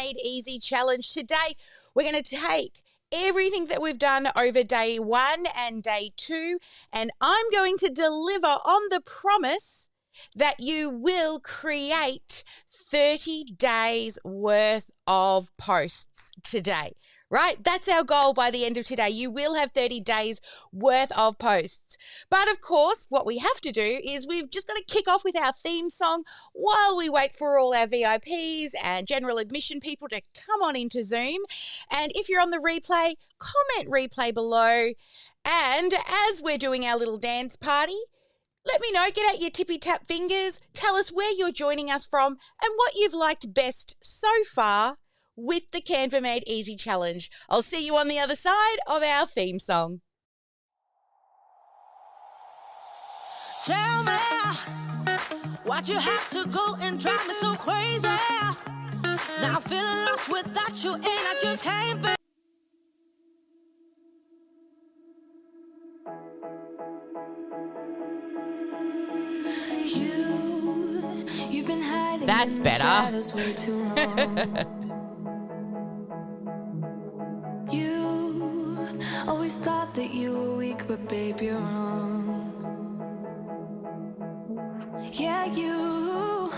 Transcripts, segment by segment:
Made Easy challenge. Today, we're going to take everything that we've done over day 1 and day 2, and I'm going to deliver on the promise that you will create 30 days worth of posts today. Right? That's our goal by the end of today. You will have 30 days worth of posts. But of course, what we have to do is we've just got to kick off with our theme song while we wait for all our VIPs and general admission people to come on into Zoom. And if you're on the replay, comment replay below. And as we're doing our little dance party, let me know, get out your tippy-tap fingers, tell us where you're joining us from and what you've liked best so far with the Canva Made Easy challenge. I'll see you on the other side of our theme song. Tell me why'd you have to go and drive me so crazy? Now I'm feeling lost without you and I just can't be. You've been hiding. That's in better. The shadows way too long. You always thought that you were weak, but babe, you're wrong. Yeah, you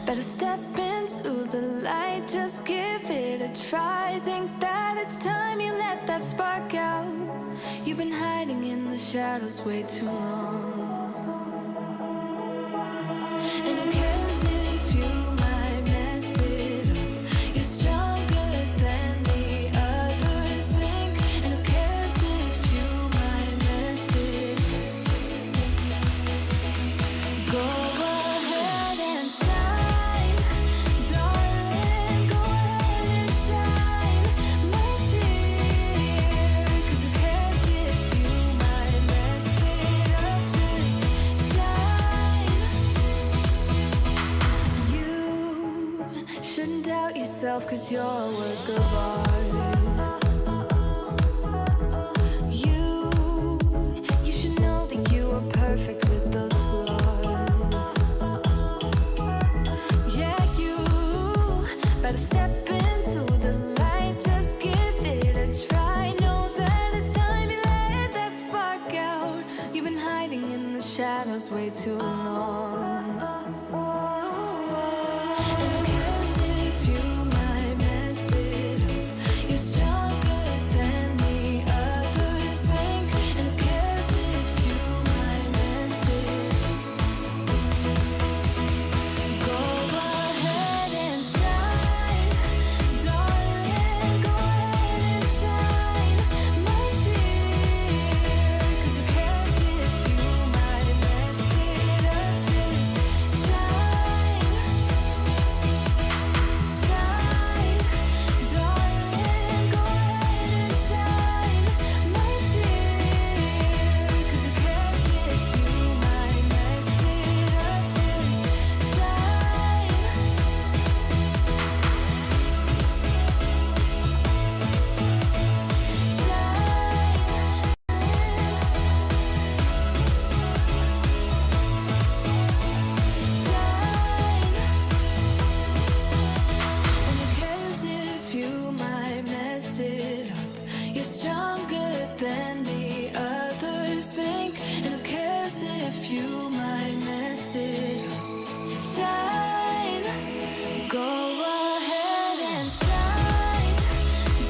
better step into the light, just give it a try. Think that it's time you let that spark out. You've been hiding in the shadows way too long. And who cares if you might mess it up? You're stronger than the others think. And who cares if you might mess it up? Go ahead and shine, darling. Go ahead and shine, my dear. 'Cause who cares if you might mess it up? Just shine. You shouldn't doubt yourself, 'cause you're a work of art. You should know that you are perfect with those flaws. Yeah, you better step into the light, just give it a try. Know that it's time you let that spark out. You've been hiding in the shadows way too long. And who cares if you might mess it up? You're stronger than the others think. And who cares if you might mess it up? Go ahead and shine, darling. Go ahead and shine, my dear. 'Cause who cares if you might mess it up? Just shine, shine, darling. Go ahead and shine, my dear. 'Cause who cares if you might mess it up? Just shine. And who cares if you might mess it up? You're stronger than the others think. And who cares if you might mess it up? Shine, go ahead and shine,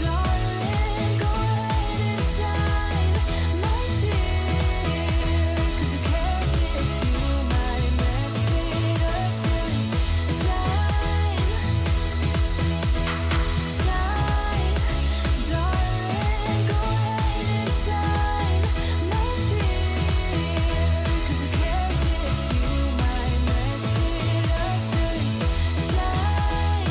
darling. Go ahead and shine, my dear. 'Cause who cares if you might mess it up? Just shine, shine, darling. Go ahead and shine, my dear. 'Cause who cares if you might mess it up? Just shine.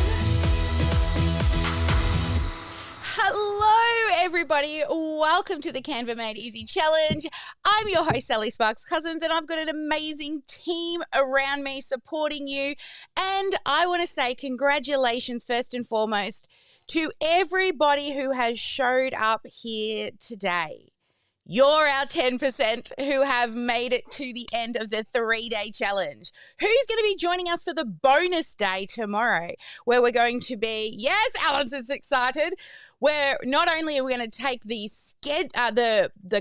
Hello, everybody. Welcome to the Canva Made Easy challenge. I'm your host, Sally Sparks Cousins, and I've got an amazing team around me supporting you. And I want to say congratulations, first and foremost, to everybody who has showed up here today. You're our 10% who have made it to the end of the 3-day challenge. Who's going to be joining us for the bonus day tomorrow, where we're going to be, yes, Alison's excited, where not only are we going to take the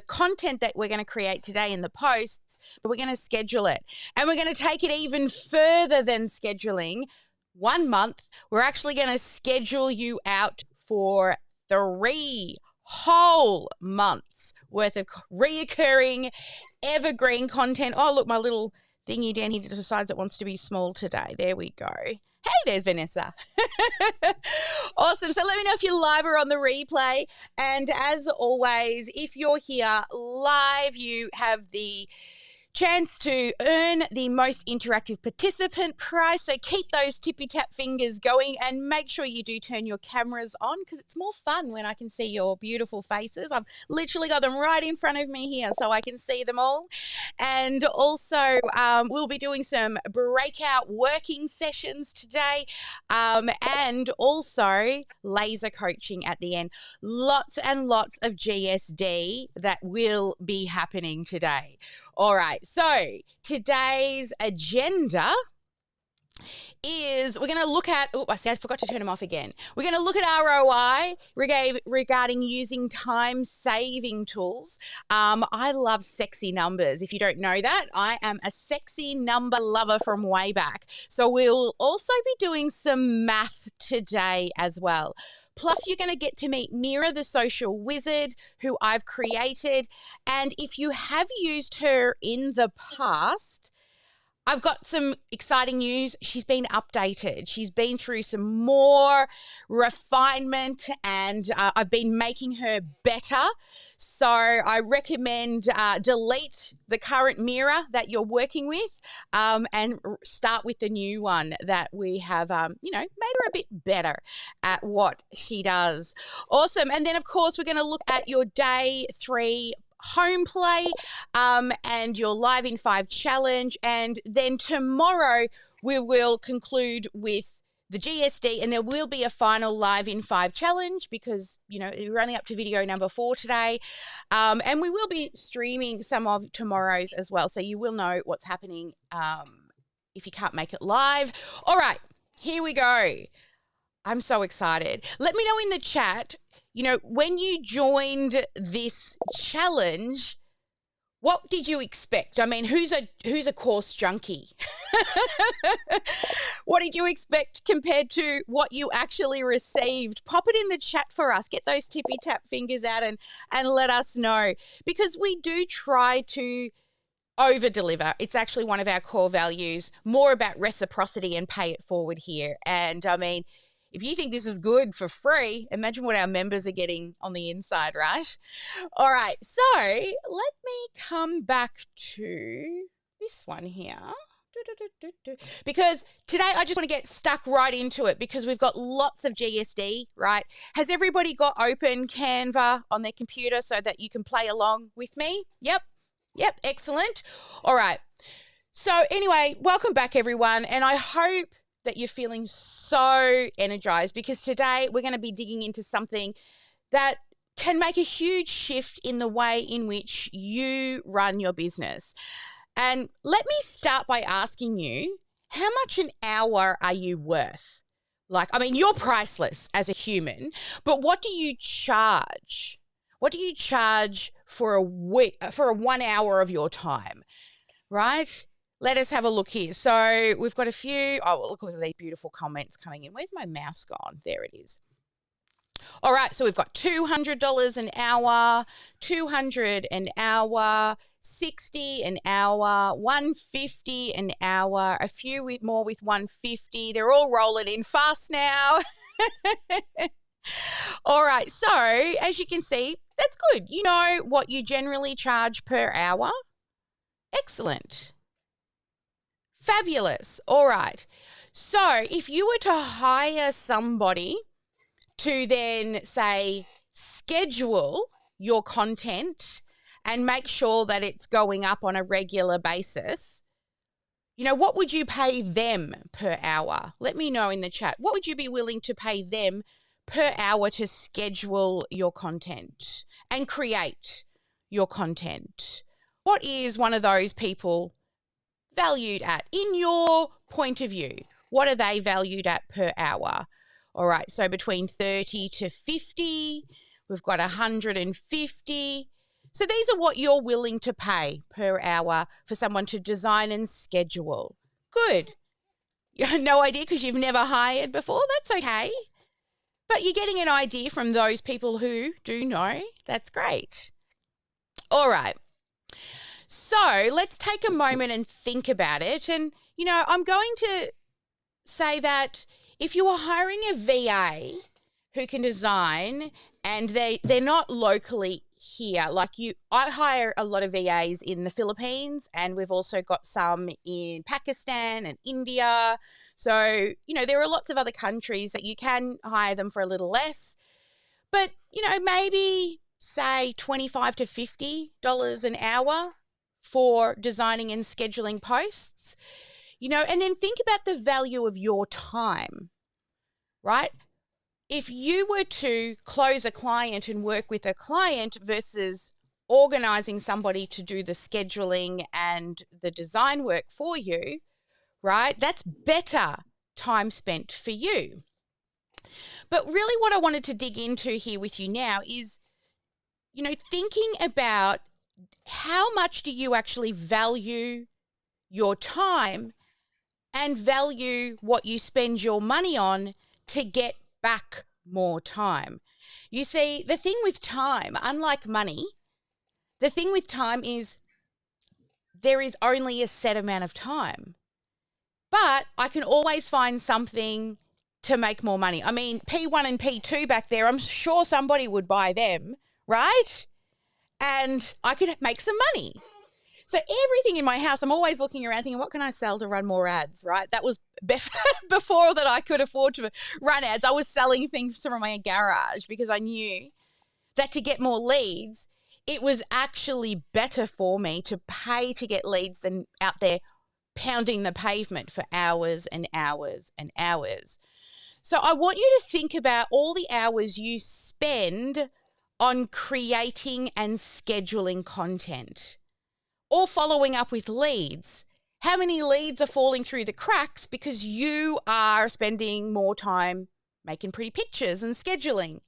content that we're going to create today in the posts, but we're going to schedule it. And we're going to take it even further than scheduling. 1 month, we're actually going to schedule you out for 3 whole months worth of reoccurring evergreen content. Oh, look, my little thingy down here decides it wants to be small today. There we go. Hey, there's Vanessa. Awesome. So let me know if you're live or on the replay. And as always, if you're here live, you have the chance to earn the most interactive participant prize. So keep those tippy tap fingers going and make sure you do turn your cameras on, because it's more fun when I can see your beautiful faces. I've literally got them right in front of me here so I can see them all. And also we'll be doing some breakout working sessions today, and also laser coaching at the end. Lots and lots of GSD that will be happening today. All right, so today's agenda is we're going to look at, I forgot to turn them off again. We're going to look at ROI regarding using time-saving tools. I love sexy numbers. If you don't know that, I am a sexy number lover from way back. So we'll also be doing some math today as well. Plus, you're going to get to meet Mira, the social wizard, who I've created. And if you have used her in the past, I've got some exciting news. She's been updated. She's been through some more refinement, and I've been making her better. So I recommend delete the current Mira that you're working with and start with the new one that we have, made her a bit better at what she does. Awesome. And then, of course, we're going to look at your day 3 home play and your Live in 5 challenge. And then tomorrow we will conclude with the GSD, and there will be a final Live in 5 challenge because, we're running up to video number 4 today. And we will be streaming some of tomorrow's as well. So you will know what's happening if you can't make it live. All right, here we go. I'm so excited. Let me know in the chat, when you joined this challenge, what did you expect? I mean, who's a course junkie? What did you expect compared to what you actually received? Pop it in the chat for us. Get those tippy tap fingers out and let us know, because we do try to over deliver. It's actually one of our core values, more about reciprocity and pay it forward here. And I mean, if you think this is good for free, imagine what our members are getting on the inside, right? All right, so let me come back to this one here. Because today I just want to get stuck right into it, because we've got lots of GSD, right? Has everybody got open Canva on their computer so that you can play along with me? Yep, excellent. All right, so anyway, welcome back everyone, and I hope that you're feeling so energized, because today we're going to be digging into something that can make a huge shift in the way in which you run your business. And let me start by asking you, how much an hour are you worth? You're priceless as a human, but what do you charge? What do you charge for a 1 hour of your time, right? Let us have a look here. So we've got a few. Oh, look at these beautiful comments coming in. Where's my mouse gone? There it is. All right, so we've got $200 an hour, $200 an hour, $60 an hour, $150 an hour, a few more with $150. They're all rolling in fast now. All right, so as you can see, that's good. You know what you generally charge per hour? Excellent. Fabulous. All right. So if you were to hire somebody to then, say, schedule your content and make sure that it's going up on a regular basis, what would you pay them per hour? Let me know in the chat. What would you be willing to pay them per hour to schedule your content and create your content? What is one of those people valued at in your point of view? What are they valued at per hour? All right, so between 30 to 50, we've got 150. So these are what you're willing to pay per hour for someone to design and schedule. Good. You have no idea because you've never hired before. That's okay. But you're getting an idea from those people who do know. That's great. All right. So let's take a moment and think about it. And, I'm going to say that if you are hiring a VA who can design and they're not locally here, I hire a lot of VAs in the Philippines, and we've also got some in Pakistan and India. So, there are lots of other countries that you can hire them for a little less. But, maybe say $25 to $50 an hour for designing and scheduling posts, and then think about the value of your time, right? If you were to close a client and work with a client versus organizing somebody to do the scheduling and the design work for you, right? That's better time spent for you. But really what I wanted to dig into here with you now is, thinking about how much do you actually value your time and value what you spend your money on to get back more time. You see, the thing with time, unlike money, the thing with time is there is only a set amount of time. But I can always find something to make more money. I mean, P1 and P2 back there, I'm sure somebody would buy them, right? And I could make some money. So everything in my house, I'm always looking around thinking, what can I sell to run more ads, right? That was before that I could afford to run ads. I was selling things from my garage because I knew that to get more leads, it was actually better for me to pay to get leads than out there pounding the pavement for hours and hours and hours. So I want you to think about all the hours you spend on creating and scheduling content or following up with leads. How many leads are falling through the cracks because you are spending more time making pretty pictures and scheduling?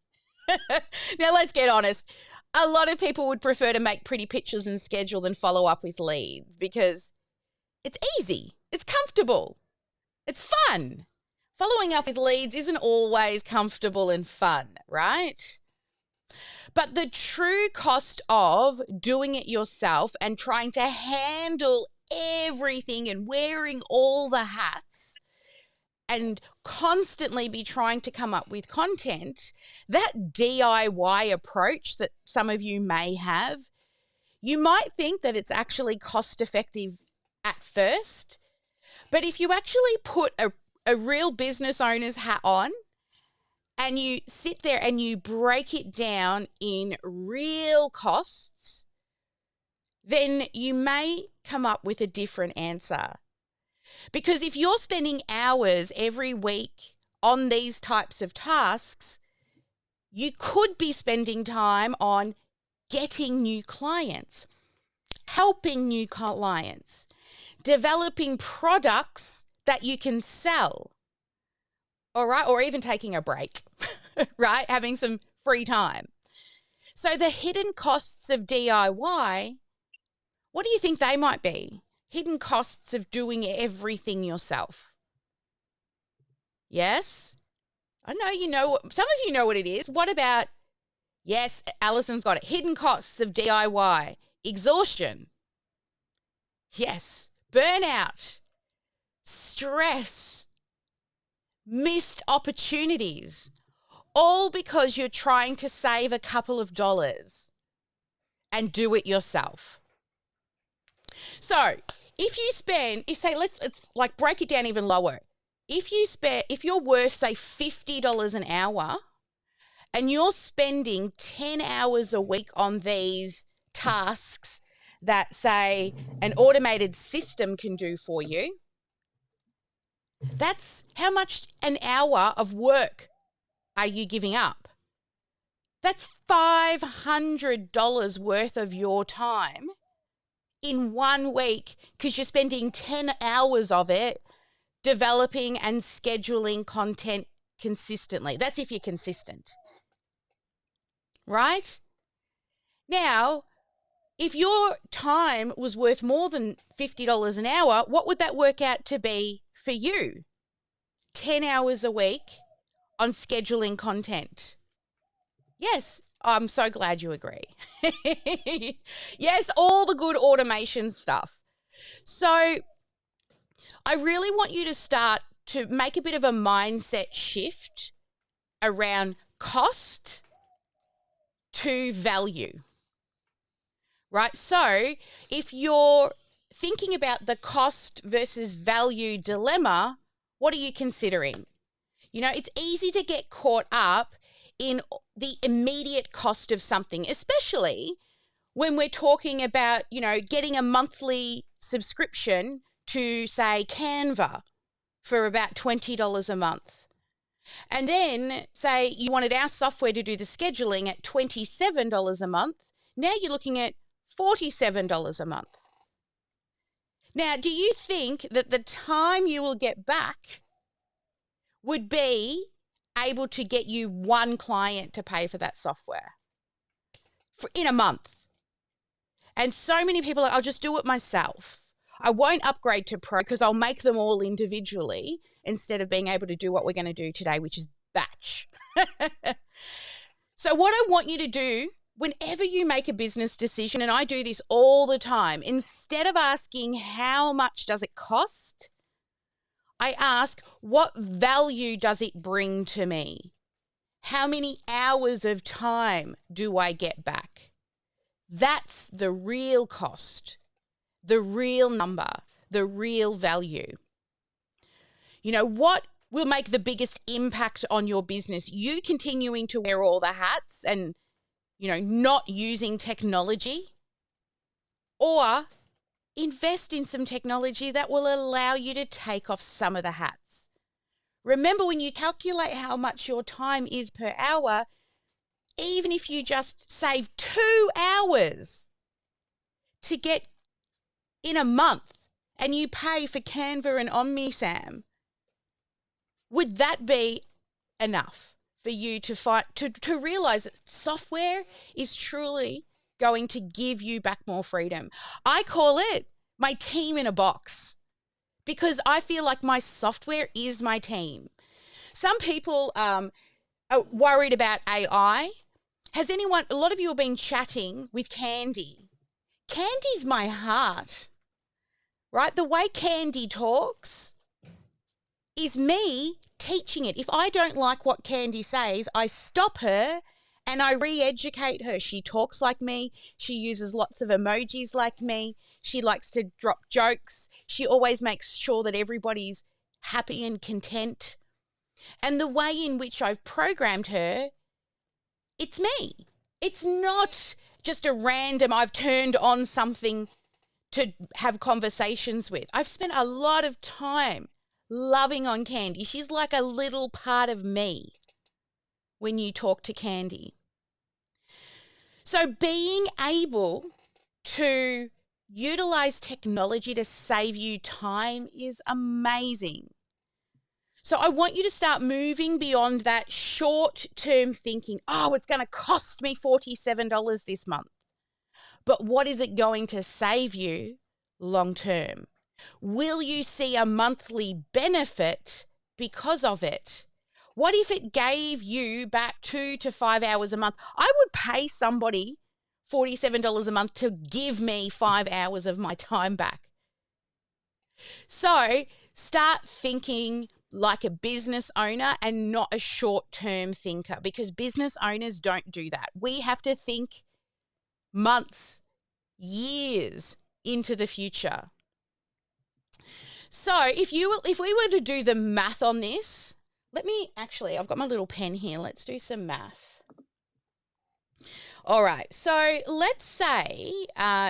Now, let's get honest. A lot of people would prefer to make pretty pictures and schedule than follow up with leads because it's easy, it's comfortable, it's fun. Following up with leads isn't always comfortable and fun, right? But the true cost of doing it yourself and trying to handle everything and wearing all the hats and constantly be trying to come up with content, that DIY approach that some of you may have, you might think that it's actually cost effective at first. But if you actually put a real business owner's hat on, and you sit there and you break it down in real costs, then you may come up with a different answer. Because if you're spending hours every week on these types of tasks, you could be spending time on getting new clients, helping new clients, developing products that you can sell. All right, or even taking a break, right? Having some free time. So the hidden costs of DIY, what do you think they might be? Hidden costs of doing everything yourself. Yes? I know some of you know what it is. What about, yes, Alison's got it. Hidden costs of DIY. Exhaustion. Yes. Burnout. Stress. Missed opportunities, all because you're trying to save a couple of dollars and do it yourself. So let's like break it down even lower. If you're worth, say, $50 an hour and you're spending 10 hours a week on these tasks that, say, an automated system can do for you, that's how much an hour of work are you giving up? That's $500 worth of your time in 1 week because you're spending 10 hours of it developing and scheduling content consistently. That's if you're consistent, right? Now, if your time was worth more than $50 an hour, what would that work out to be for you? 10 hours a week on scheduling content. Yes, I'm so glad you agree. Yes, all the good automation stuff. So I really want you to start to make a bit of a mindset shift around cost to value, right? So if you're thinking about the cost versus value dilemma, what are you considering? You know, it's easy to get caught up in the immediate cost of something, especially when we're talking about, you know, getting a monthly subscription to, say, Canva for about $20 a month. And then say you wanted our software to do the scheduling at $27 a month. Now you're looking at $47 a month. Now, do you think that the time you will get back would be able to get you one client to pay for that software in a month? And so many people are, I'll just do it myself. I won't upgrade to Pro because I'll make them all individually instead of being able to do what we're going to do today, which is batch. So what I want you to do whenever you make a business decision, and I do this all the time, instead of asking how much does it cost, I ask what value does it bring to me? How many hours of time do I get back? That's the real cost, the real number, the real value. You know, what will make the biggest impact on your business? You continuing to wear all the hats and, you know, not using technology, or invest in some technology that will allow you to take off some of the hats. Remember, when you calculate how much your time is per hour, even if you just save 2 hours to get in a month and you pay for Canva and OmniSam, would that be enough for you to find to realize that software is truly going to give you back more freedom? I call it my team in a box because I feel like my software is my team. Some people are worried about AI. A lot of you have been chatting with Candy. Candy's my heart, right? The way Candy talks is me teaching it. If I don't like what Candy says, I stop her and I re-educate her. She talks like me. She uses lots of emojis like me. She likes to drop jokes. She always makes sure that everybody's happy and content. And the way in which I've programmed her, it's me. It's not just a random, I've turned on something to have conversations with. I've spent a lot of time loving on Candy. She's like a little part of me when you talk to Candy. So being able to utilize technology to save you time is amazing. So I want you to start moving beyond that short-term thinking, oh, it's going to cost me $47 this month. But what is it going to save you long-term? Will you see a monthly benefit because of it? What if it gave you back 2 to 5 hours a month? I would pay somebody $47 a month to give me 5 hours of my time back. So start thinking like a business owner and not a short-term thinker, because business owners don't do that. We have to think months, years into the future. So if we were to do the math on this, I've got my little pen here. Let's do some math. All right. So let's say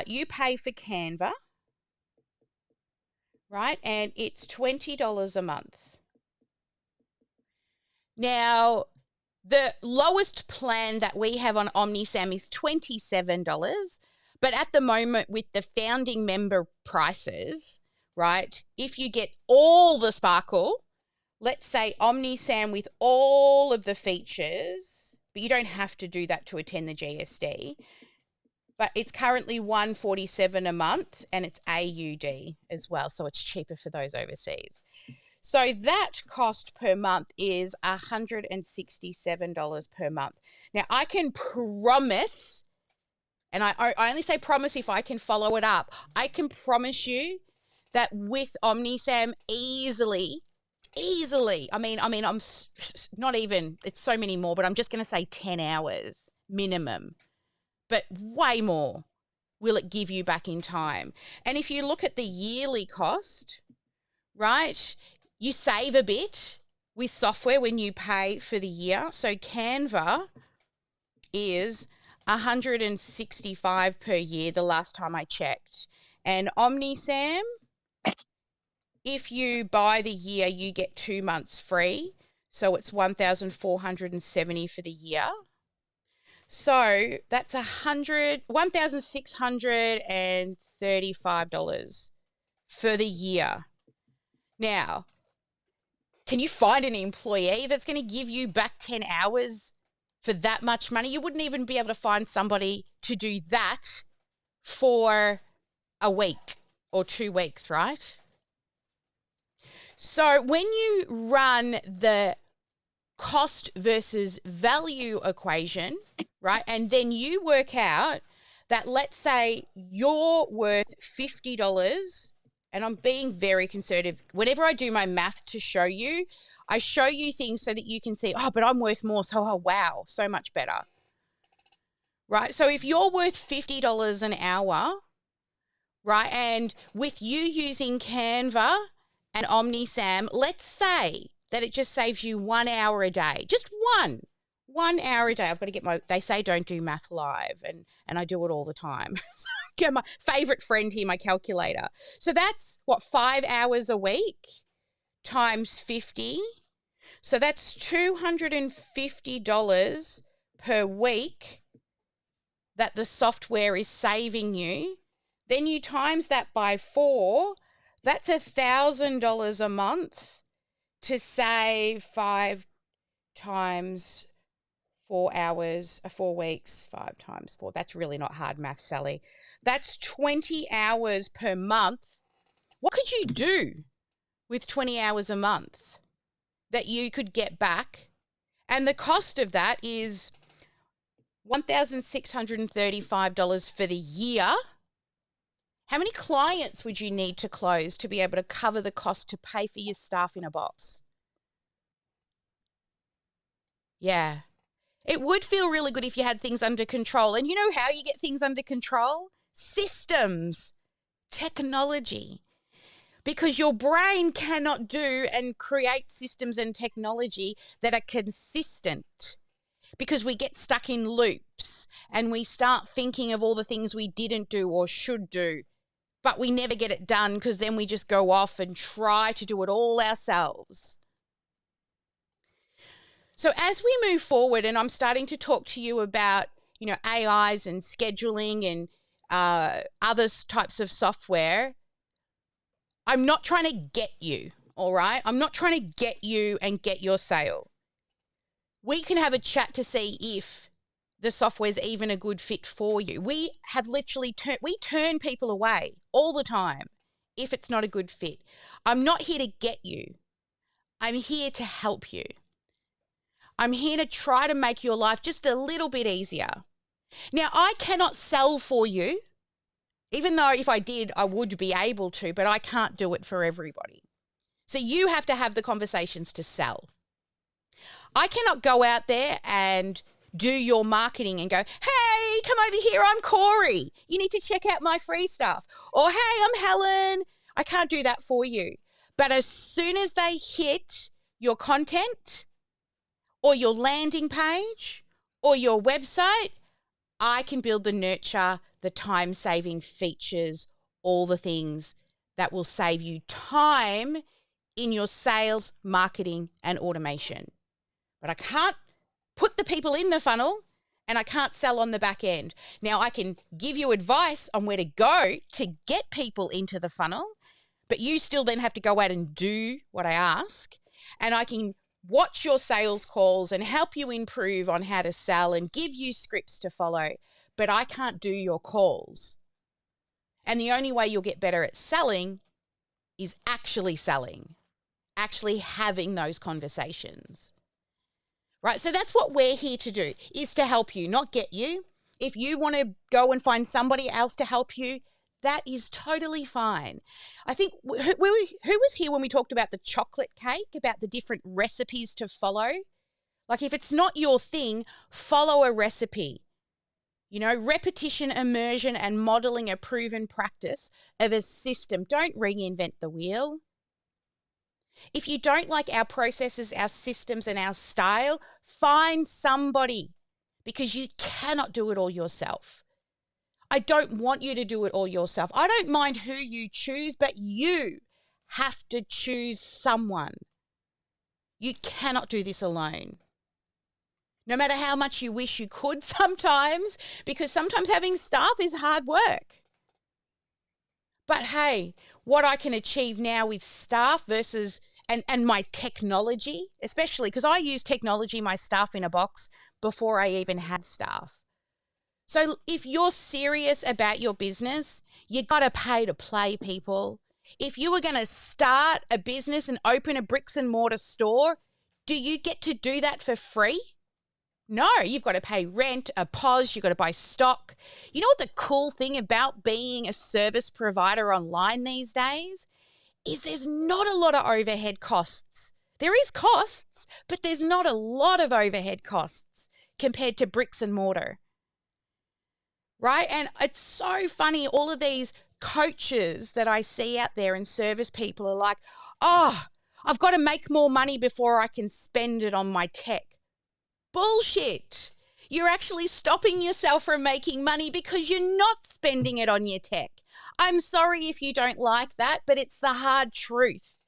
you pay for Canva, right? And it's $20 a month. Now, The lowest plan that we have on OmniSam is $27. But at the moment, with the founding member prices, right, if you get all the sparkle, let's say OmniSam with all of the features, but you don't have to do that to attend the GSD, but it's currently $147 a month and it's AUD as well, so it's cheaper for those overseas. So that cost per month is $167 per month. Now, I can promise, and I only say promise if I can follow it up, I can promise you that with OmniSam easily, I mean, I'm not even, it's so many more, but I'm just going to say 10 hours minimum, but way more will it give you back in time. And if you look at the yearly cost, right, you save a bit with software when you pay for the year. So Canva is $165 per year the last time I checked. And OmniSam, if you buy the year, you get 2 months free. So it's $1,470 for the year. So that's $1,635 for the year. Now, can you find an employee that's going to give you back 10 hours for that much money? You wouldn't even be able to find somebody to do that for a week or 2 weeks, right? So when you run the cost versus value equation, right, and then you work out that, let's say you're worth $50, and I'm being very conservative. Whenever I do my math to show you, I show you things so that you can see, oh, but I'm worth more. So, oh, wow, so much better. Right? So if you're worth $50 an hour, right, and with you using Canva and OmniSam, let's say that it just saves you 1 hour a day. Just one hour a day. I've got to get they say don't do math live, and I do it all the time. Get my favorite friend here, my calculator. So that's what, 5 hours a week times 50. So that's $250 per week that the software is saving you. Then you times that by 4, that's $1,000 a month to save 5 times 4 hours, 4 weeks, 5 times 4. That's really not hard math, Sally. That's 20 hours per month. What could you do with 20 hours a month that you could get back? And the cost of that is $1,635 for the year. How many clients would you need to close to be able to cover the cost to pay for your staff in a box? Yeah. It would feel really good if you had things under control. And you know how you get things under control? Systems, technology. Because your brain cannot do and create systems and technology that are consistent. Because we get stuck in loops and we start thinking of all the things we didn't do or should do, but we never get it done because then we just go off and try to do it all ourselves. So as we move forward, and I'm starting to talk to you about, AIs and scheduling and other types of software, I'm not trying to get you, all right? I'm not trying to get you and get your sale. We can have a chat to see if the software is even a good fit for you. We have literally turn people away all the time if it's not a good fit. I'm not here to get you. I'm here to help you. I'm here to try to make your life just a little bit easier. Now, I cannot sell for you, even though if I did, I would be able to, but I can't do it for everybody. So you have to have the conversations to sell. I cannot go out there and do your marketing and go, hey, come over here, I'm Corey. You need to check out my free stuff. Or, hey, I'm Helen. I can't do that for you. But as soon as they hit your content or your landing page or your website, I can build the nurture, the time-saving features, all the things that will save you time in your sales, marketing, and automation. But I can't put the people in the funnel and I can't sell on the back end. Now, I can give you advice on where to go to get people into the funnel, but you still then have to go out and do what I ask. And I can watch your sales calls and help you improve on how to sell and give you scripts to follow, but I can't do your calls. And the only way you'll get better at selling is actually selling, actually having those conversations. Right? So that's what we're here to do, is to help you, not get you. If you want to go and find somebody else to help you, that is totally fine. I think who was here when we talked about the chocolate cake, about the different recipes to follow? Like, if it's not your thing, follow a recipe. You know, repetition, immersion, and modeling a proven practice of a system. Don't reinvent the wheel. If you don't like our processes, our systems, and our style, find somebody, because you cannot do it all yourself. I don't want you to do it all yourself. I don't mind who you choose, but you have to choose someone. You cannot do this alone. No matter how much you wish you could sometimes, because sometimes having staff is hard work. But hey, what I can achieve now with staff versus and my technology, especially because I use technology, my staff in a box, before I even had staff. So if you're serious about your business, you got to pay to play, people. If you were going to start a business and open a bricks and mortar store, do you get to do that for free? No, you've got to pay rent, a POS, you've got to buy stock. You know what the cool thing about being a service provider online these days is there's not a lot of overhead costs. There is costs, but there's not a lot of overhead costs compared to bricks and mortar. Right? And it's so funny, all of these coaches that I see out there and service people are like, oh, I've got to make more money before I can spend it on my tech. Bullshit. You're actually stopping yourself from making money because you're not spending it on your tech. I'm sorry if you don't like that, but it's the hard truth.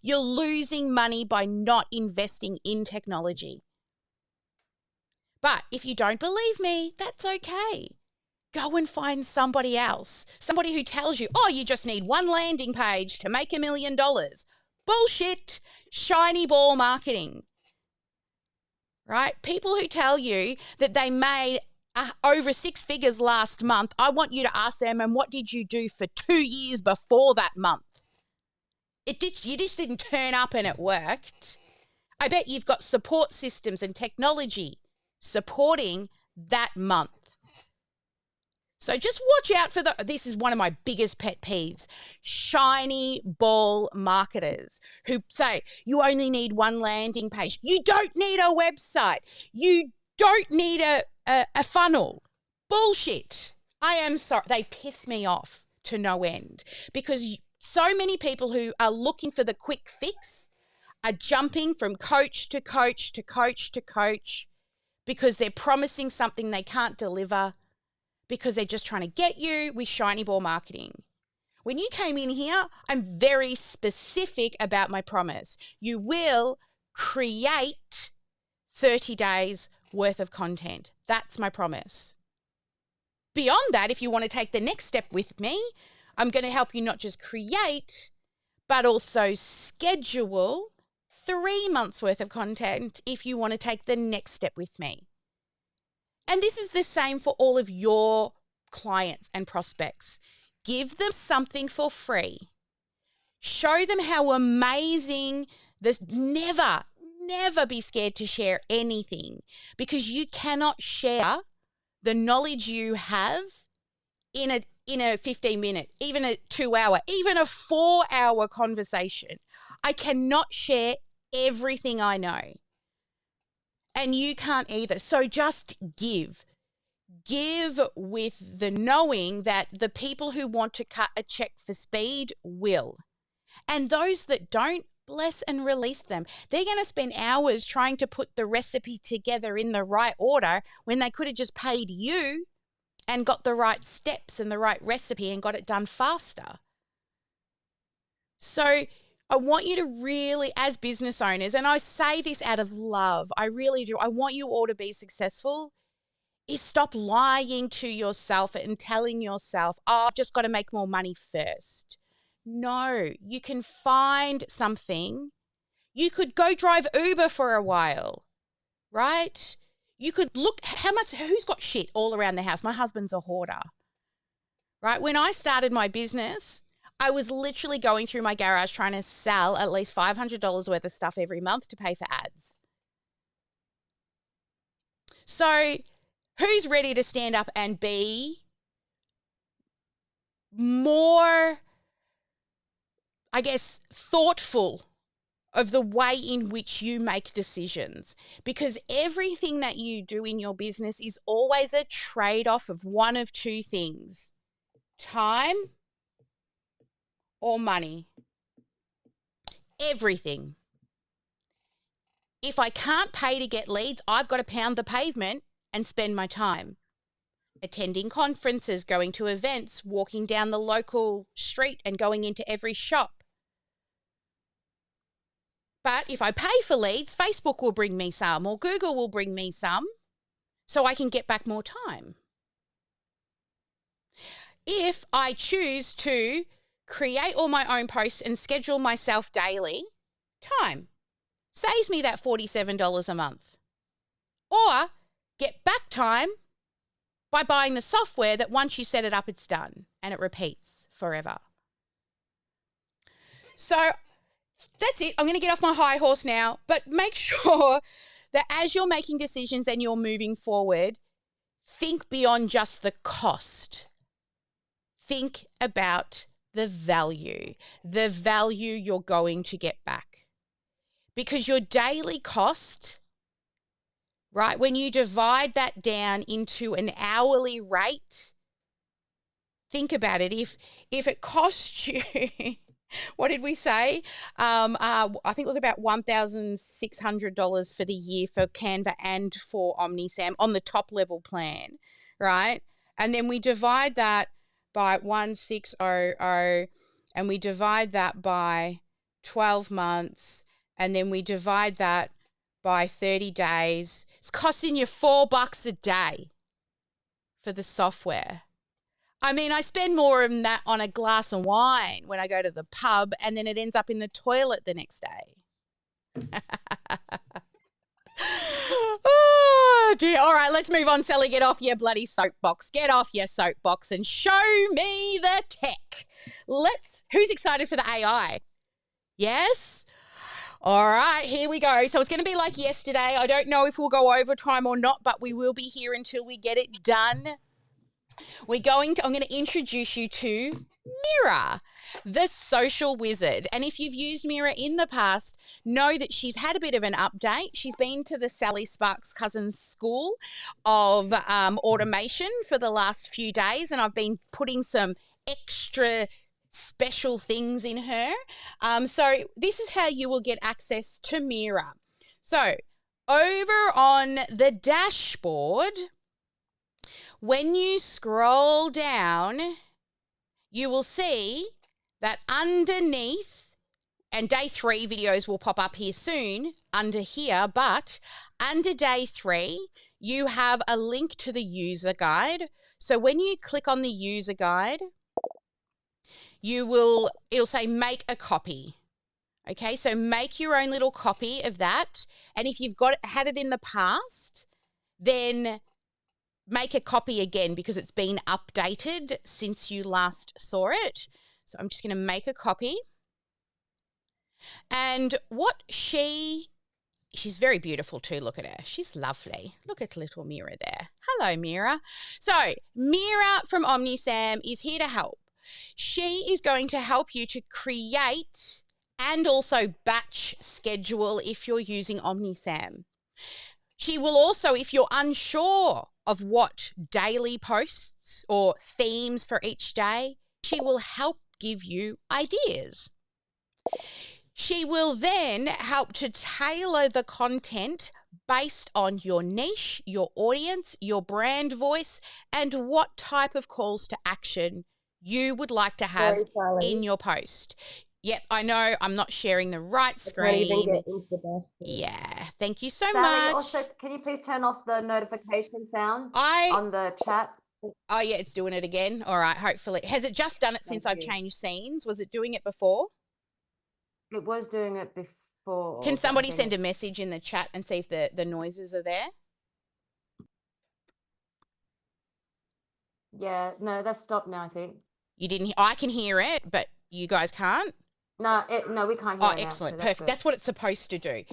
You're losing money by not investing in technology. But if you don't believe me, that's okay. Go and find somebody else, somebody who tells you, oh, you just need one landing page to make $1 million. Bullshit. Shiny ball marketing. Right? People who tell you that they made over 6 figures last month, I want you to ask them, and what did you do for 2 years before that month? You just didn't turn up and it worked. I bet you've got support systems and technology supporting that month. So just watch out for this is one of my biggest pet peeves, shiny ball marketers who say you only need one landing page. You don't need a website. You don't need a funnel. Bullshit. I am sorry. They piss me off to no end because so many people who are looking for the quick fix are jumping from coach to coach to coach to coach because they're promising something they can't deliver, because they're just trying to get you with shiny ball marketing. When you came in here, I'm very specific about my promise. You will create 30 days worth of content. That's my promise. Beyond that, if you want to take the next step with me, I'm going to help you not just create, but also schedule 3 months worth of content if you want to take the next step with me. And this is the same for all of your clients and prospects. Give them something for free. Show them how amazing this. Never be scared to share anything, because you cannot share the knowledge you have in a 15-minute, even a 2-hour, even a 4-hour conversation. I cannot share everything I know. And you can't either. So just give. Give with the knowing that the people who want to cut a check for speed will. And those that don't, bless and release them. They're going to spend hours trying to put the recipe together in the right order when they could have just paid you and got the right steps and the right recipe and got it done faster. So I want you to really, as business owners, and I say this out of love, I really do, I want you all to be successful, is stop lying to yourself and telling yourself, oh, I've just got to make more money first. No, you can find something. You could go drive Uber for a while, right? You could look, who's got shit all around the house? My husband's a hoarder, right? When I started my business, I was literally going through my garage trying to sell at least $500 worth of stuff every month to pay for ads. So who's ready to stand up and be more, I guess, thoughtful of the way in which you make decisions? Because everything that you do in your business is always a trade-off of one of two things: time or money. Everything. If I can't pay to get leads, I've got to pound the pavement and spend my time attending conferences, going to events, walking down the local street and going into every shop. But if I pay for leads, Facebook will bring me some or Google will bring me some so I can get back more time. If I choose to create all my own posts and schedule myself daily, time saves me that $47 a month. Or get back time by buying the software that once you set it up, it's done and it repeats forever. So that's it. I'm going to get off my high horse now, but make sure that as you're making decisions and you're moving forward, think beyond just the cost. Think about the value you're going to get back. Because your daily cost, right, when you divide that down into an hourly rate, think about it. If it costs you, what did we say? I think it was about $1,600 for the year for Canva and for OmniSam on the top level plan, right? And then we divide that by 1,600 and we divide that by 12 months. And then we divide that by 30 days. It's costing you $4 a day for the software. I mean, I spend more than that on a glass of wine when I go to the pub, and then it ends up in the toilet the next day. Oh, dear. All right, let's move on, Sally. Get off your bloody soapbox. Get off your soapbox and show me the tech. Who's excited for the AI? Yes? All right, here we go. So it's going to be like yesterday. I don't know if we'll go overtime or not, but we will be here until we get it done. I'm going to introduce you to Mira, the social wizard. And if you've used Mira in the past, know that she's had a bit of an update. She's been to the Sally Sparks Cousins School of Automation for the last few days, and I've been putting some extra special things in her. So this is how you will get access to Mira. So over on the dashboard, when you scroll down, you will see that underneath, and day 3 videos will pop up here soon under here, but under day 3, you have a link to the user guide. So when you click on the user guide, it'll say make a copy. Okay, so make your own little copy of that. And if you've had it in the past, then make a copy again because it's been updated since you last saw it. So I'm just going to make a copy. And what she's very beautiful too. Look at her. She's lovely. Look at little Mira there. Hello, Mira. So Mira from OmniSam is here to help. She is going to help you to create and also batch schedule if you're using OmniSam. She will also, if you're unsure of what daily posts or themes for each day, she will help give you ideas. She will then help to tailor the content based on your niche, your audience, your brand voice, and what type of calls to action you would like to have in your post. Yep, I know. I'm not sharing the right screen. I can't even get into the dashboard. Yeah, thank you so Sally, much. also, can you please turn off the notification sound on the chat? Oh, yeah, it's doing it again. All right, hopefully. Has it just done it since I've changed scenes? Was it doing it before? It was doing it before. Can somebody send a message in the chat and see if the noises are there? Yeah, no, that's stopped now, I think. You didn't. I can hear it, but you guys can't. No, we can't hear it. Oh, excellent. Now, so Perfect. That's what it's supposed to do.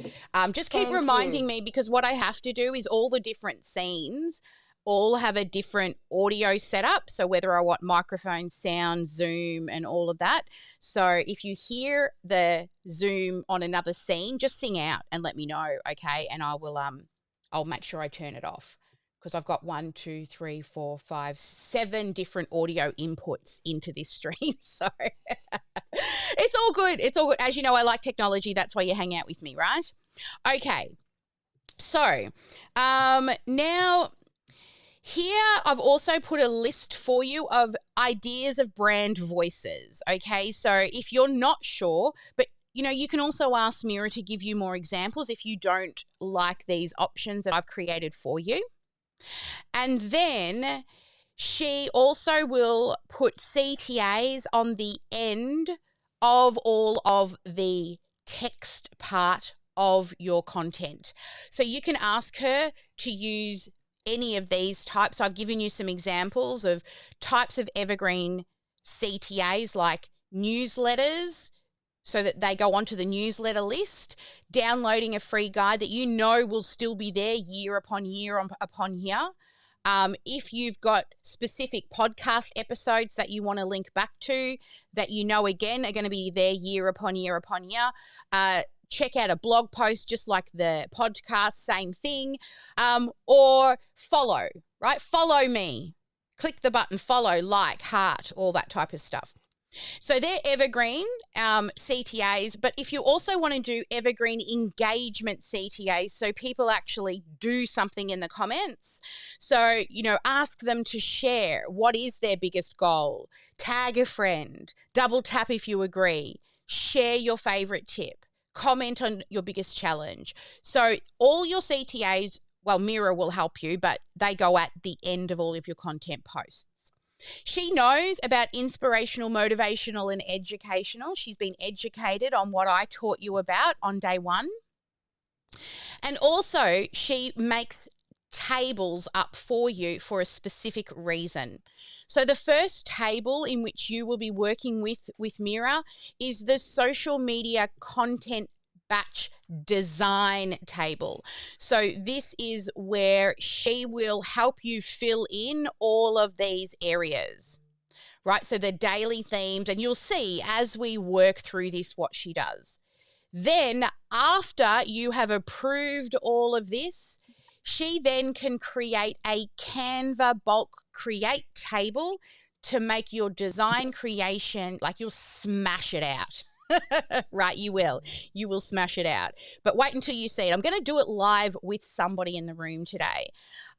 Just keep Thank reminding you. me, because what I have to do is all the different scenes all have a different audio setup. So whether I want microphone, sound, Zoom, and all of that. So if you hear the Zoom on another scene, just sing out and let me know, okay? And I'll make sure I turn it off, because I've got 1, 2, 3, 4, 5, 7 different audio inputs into this stream. So it's all good. It's all good. As you know, I like technology. That's why you hang out with me, right? Okay. So now here I've also put a list for you of ideas of brand voices. Okay. So if you're not sure, but you can also ask Mira to give you more examples if you don't like these options that I've created for you. And then she also will put CTAs on the end of all of the text part of your content. So you can ask her to use any of these types. I've given you some examples of types of evergreen CTAs, like newsletters, so that they go onto the newsletter list, downloading a free guide that will still be there year upon year upon year. If you've got specific podcast episodes that you want to link back to, that again are going to be there year upon year upon year, check out a blog post just like the podcast, same thing, or follow, right? Follow me. Click the button, follow, like, heart, all that type of stuff. So they're evergreen CTAs, but if you also want to do evergreen engagement CTAs, so people actually do something in the comments, so, ask them to share what is their biggest goal, tag a friend, double tap if you agree, share your favorite tip, comment on your biggest challenge. So all your CTAs, well, Mira will help you, but they go at the end of all of your content posts. She knows about inspirational, motivational, and educational. She's been educated on what I taught you about on day 1. And also, she makes tables up for you for a specific reason. So the first table in which you will be working with Mira is the social media content batch design table. So this is where she will help you fill in all of these areas, right? So the daily themes, and you'll see as we work through this what she does. Then after you have approved all of this, she then can create a Canva bulk create table to make your design creation, like you'll smash it out. Right, you will smash it out. But wait until you see it. I'm going to do it live with somebody in the room today.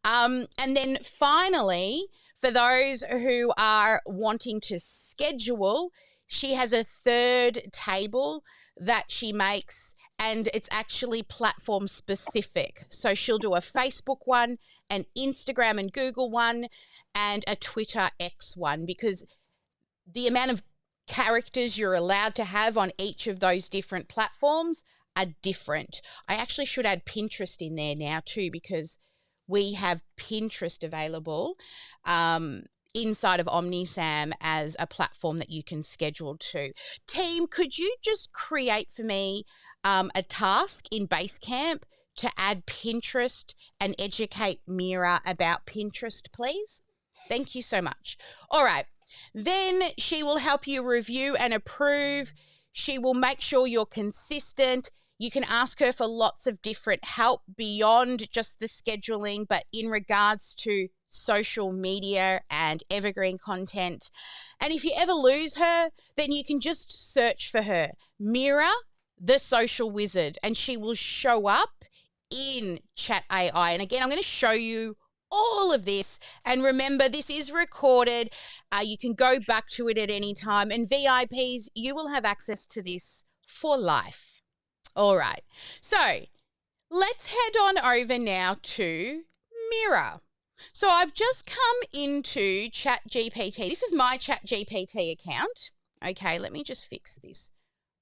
And then finally, for those who are wanting to schedule, she has a third table that she makes, and it's actually platform specific. So she'll do a Facebook one, an Instagram and Google one, and a Twitter X one, because the amount of characters you're allowed to have on each of those different platforms are different. I actually should add Pinterest in there now too, because we have Pinterest available inside of OmniSam as a platform that you can schedule to. Team, could you just create for me a task in Basecamp to add Pinterest and educate Mira about Pinterest, please? Thank you so much. All right. Then she will help you review and approve. She will make sure you're consistent. You can ask her for lots of different help beyond just the scheduling, but in regards to social media and evergreen content. And if you ever lose her, then you can just search for her, Mira, the social wizard, and she will show up in Chat AI. And again, I'm going to show you all of this. And remember, this is recorded. You can go back to it at any time. And VIPs, you will have access to this for life. All right. So let's head on over now to Mira. So I've just come into ChatGPT. This is my ChatGPT account. Okay, let me just fix this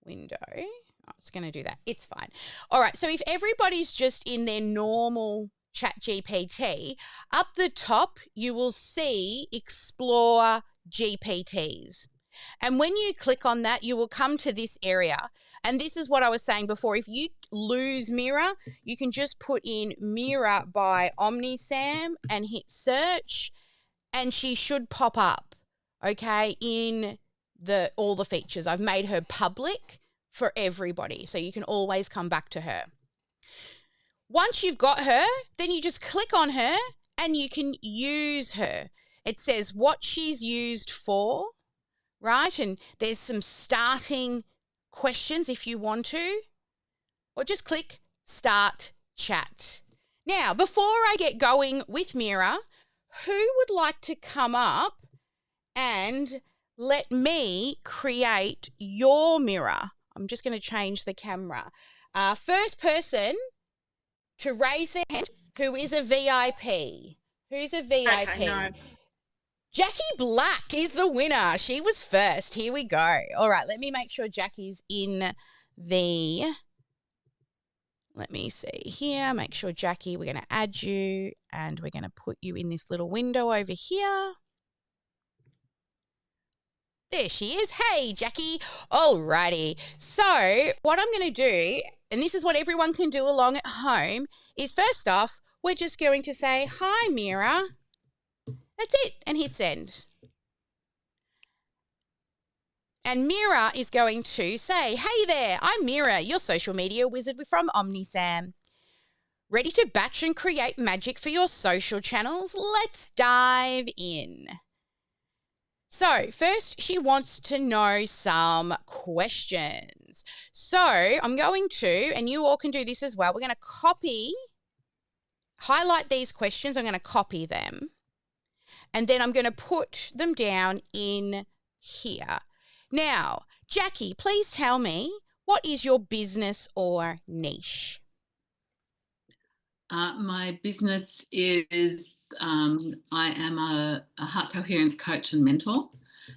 window. Oh, it's going to do that. It's fine. All right, so if everybody's just in their normal ChatGPT, up the top you will see Explore GPTs. And when you click on that, you will come to this area. And this is what I was saying before. If you lose Mira, you can just put in Mira by OmniSam and hit search, and she should pop up, okay, in all the features. I've made her public for everybody, so you can always come back to her. Once you've got her, then you just click on her and you can use her. It says what she's used for, right? And there's some starting questions if you want to, or just click Start Chat. Now, before I get going with Mira, who would like to come up and let me create your Mira? I'm just going to change the camera. First person to raise their hands who is a VIP. Who's a VIP? Okay, no. Jackie Black is the winner. She was first. Here we go. All right, let me make sure Jackie's in the... Let me see here. Make sure, Jackie, we're going to add you and we're going to put you in this little window over here. There she is. Hey, Jackie. All righty. So what I'm going to do, and this is what everyone can do along at home, is first off, we're just going to say, hi, Mira. That's it, and hit send. And Mira is going to say, hey there, I'm Mira, your social media wizard from OmniSam. Ready to batch and create magic for your social channels? Let's dive in. So first, she wants to know some questions. So I'm going to, and you all can do this as well, we're going to highlight these questions. I'm going to copy them. And then I'm going to put them down in here. Now, Jackie, please tell me, what is your business or niche? My business is I am a heart coherence coach and mentor.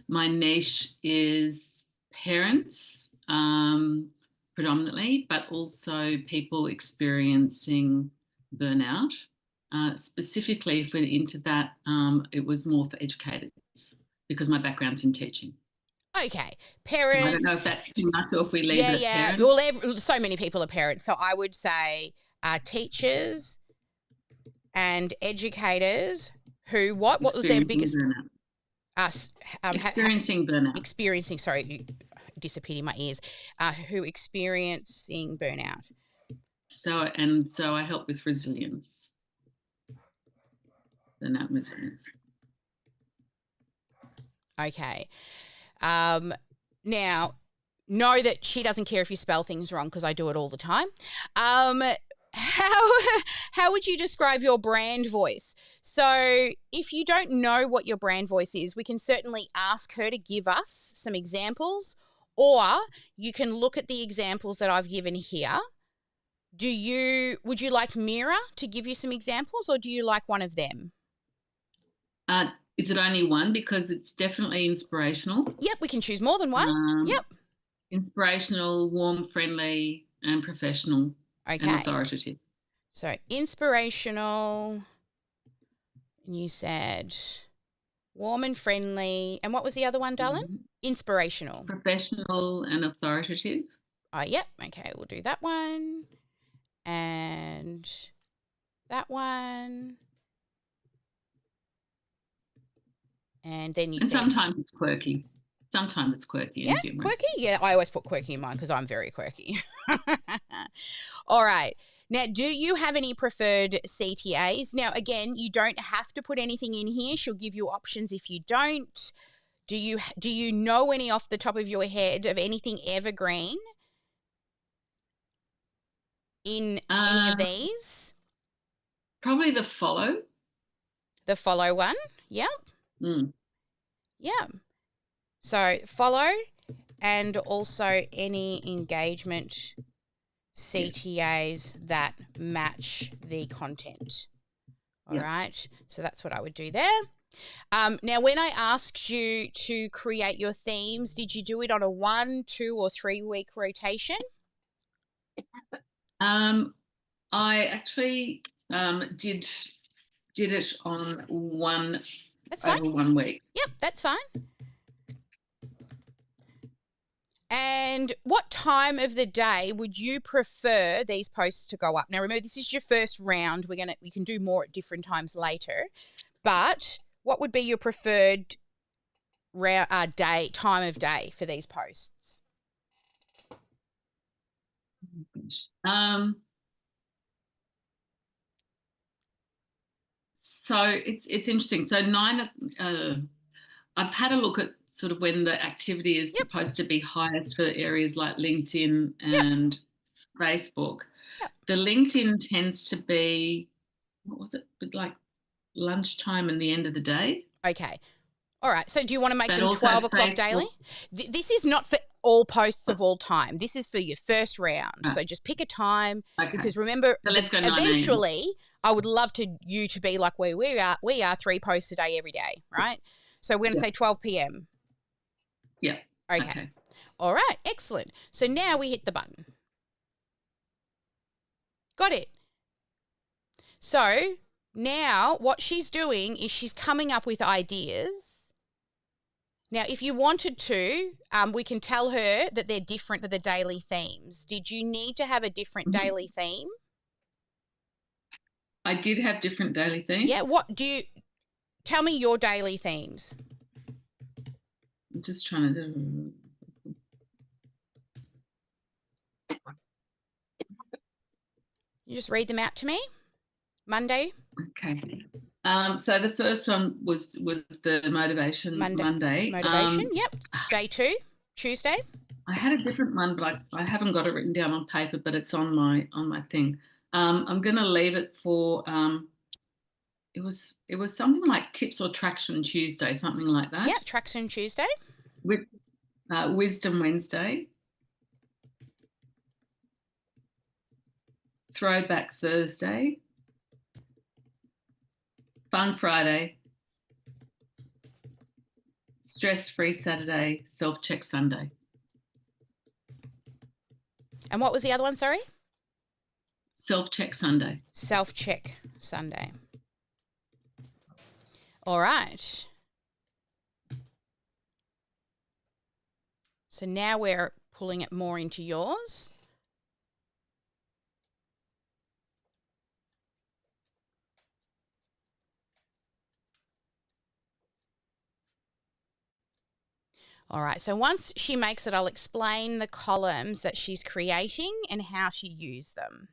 My niche is parents predominantly, but also people experiencing burnout. Specifically, if we're into that, it was more for educators because my background's in teaching. Okay, parents. So I don't know if that's too much or if we leave it at parents. Well, so many people are parents. So I would say teachers and educators who, what was their biggest... experiencing burnout. Sorry, you disappeared in my ears. Who experiencing burnout. So I help with resilience. Burnout resilience. Okay. Now, know that she doesn't care if you spell things wrong because I do it all the time. How would you describe your brand voice? So if you don't know what your brand voice is, we can certainly ask her to give us some examples, or you can look at the examples that I've given here. Would you like Mira to give you some examples, or do you like one of them? Is it only one? Because it's definitely inspirational. Yep, we can choose more than one. Yep. Inspirational, warm, friendly, and professional. Okay. And authoritative. So inspirational, and you said warm and friendly. And what was the other one, darling? Mm-hmm. Inspirational. Professional and authoritative. Oh, yep. Okay, we'll do that one. And that one. And then you said... sometimes it's quirky. Sometimes it's quirky. Yeah, quirky? Yeah, I always put quirky in mine because I'm very quirky. All right. Now, do you have any preferred CTAs? Now, again, you don't have to put anything in here. She'll give you options if you don't. Do you know any off the top of your head of anything evergreen in any of these? Probably the follow. The follow one. Yep. Mm. Yeah. So follow and also any engagement CTAs that match the content. All right. So that's what I would do there. Now, when I asked you to create your themes, did you do it on a 1, 2, or 3 week rotation? I actually did it on one. That's fine. Over 1 week. Yep, that's fine. And what time of the day would you prefer these posts to go up? Now, remember, this is your first round. We can do more at different times later. But what would be your preferred time of day for these posts? So it's interesting. So I've had a look at sort of when the activity is supposed to be highest for areas like LinkedIn and Facebook. Yep. The LinkedIn tends to be, what was it, like lunchtime and the end of the day. Okay. All right. So do you want to make But them also 12 o'clock Facebook. daily? This is not for all posts of all time. This is for your first round. Right. So just pick a time because Okay. remember, So let's go 9 a.m. eventually I would love you to be like where we are. We are 3 posts a day every day, right? So we're going to say 12 p.m. Yeah. Okay. All right. Excellent. So now we hit the button. Got it. So now what she's doing is she's coming up with ideas. Now, if you wanted to, we can tell her that they're different for the daily themes. Did you need to have a different daily theme? I did have different daily themes. Yeah. Tell me your daily themes. I'm just trying to do. You just read them out to me. Monday. Okay. So the first one was the motivation Monday. Motivation, yep. Day 2, Tuesday. I had a different one, but I haven't got it written down on paper, but it's on my thing. I'm going to leave it for. It was something like Tips or Traction Tuesday, something like that. Yeah, Traction Tuesday. With Wisdom Wednesday. Throwback Thursday. Fun Friday. Stress-free Saturday. Self-check Sunday. And what was the other one, sorry? Self-check Sunday. Self-check Sunday. All right. So now we're pulling it more into yours. All right, so once she makes it, I'll explain the columns that she's creating and how to use them.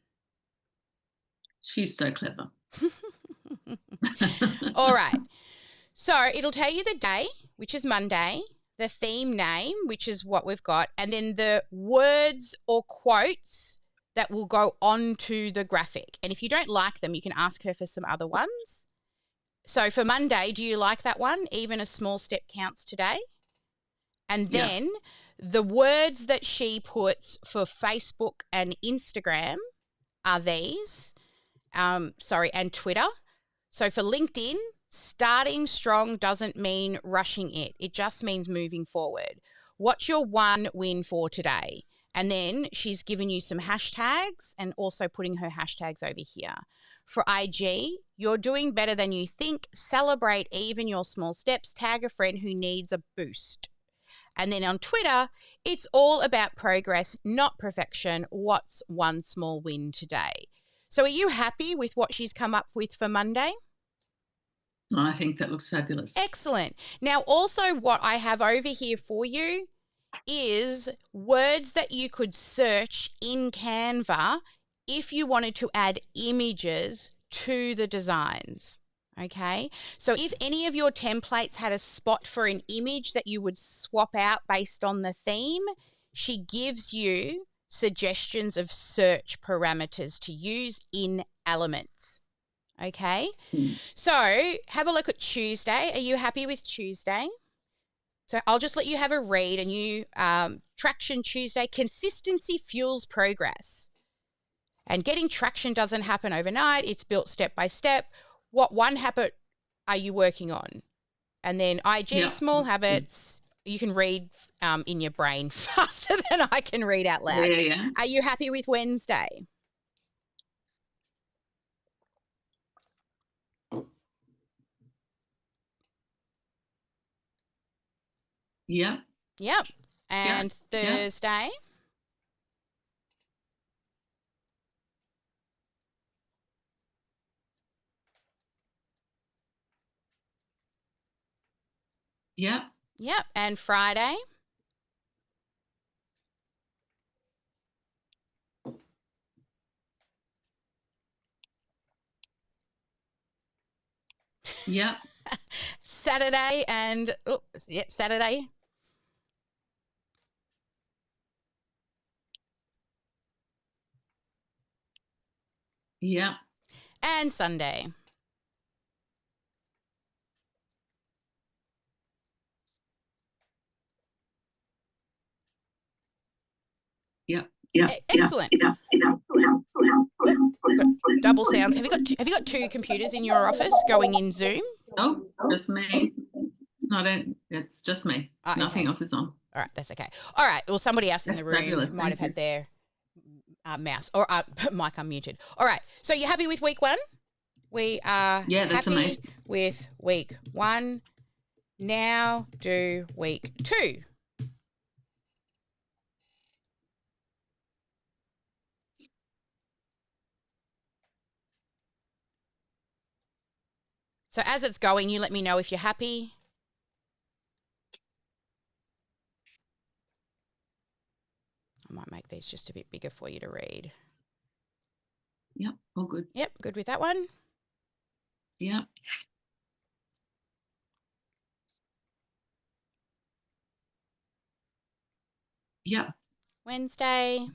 She's so clever. All right, so it'll tell you the day, which is Monday, the theme name, which is what we've got, and then the words or quotes that will go onto the graphic. And if you don't like them, you can ask her for some other ones. So for Monday, do you like that one? Even a small step counts today. And then the words that she puts for Facebook and Instagram are these, and Twitter. So for LinkedIn, starting strong doesn't mean rushing it. It just means moving forward. What's your one win for today? And then she's given you some hashtags and also putting her hashtags over here. For IG, you're doing better than you think. Celebrate even your small steps. Tag a friend who needs a boost. And then on Twitter, it's all about progress, not perfection. What's one small win today? So are you happy with what she's come up with for Monday? I think that looks fabulous. Excellent. Now, also what I have over here for you is words that you could search in Canva if you wanted to add images to the designs. Okay, so if any of your templates had a spot for an image that you would swap out based on the theme, she gives you suggestions of search parameters to use in Elements. Okay. Mm. So have a look at Tuesday. Are you happy with Tuesday? So I'll just let you have a read and you traction Tuesday. Consistency fuels progress. And getting traction doesn't happen overnight. It's built step by step. What one habit are you working on? And then IG, small habits. You can read in your brain faster than I can read out loud. Yeah. Are you happy with Wednesday? Yep. Yep. And Yeah. Thursday? Yep. Yep. And Friday? Yep. Saturday and Saturday. Yep. And Sunday. Yep. Excellent. Double sounds. Have you got two computers in your office going in Zoom? Oh, it's just me. It's just me. Okay. Nothing else is on. All right, that's okay. All right, well, somebody else in That's the room fabulous. might have had their mouse or mic unmuted. All right, so you're happy with week 1? We are that's happy amazing. with week 1. Now do week 2. So as it's going, you let me know if you're happy. I might make these just a bit bigger for you to read. Yep, all good. Yep, good with that one. Yep. Yep. Wednesday.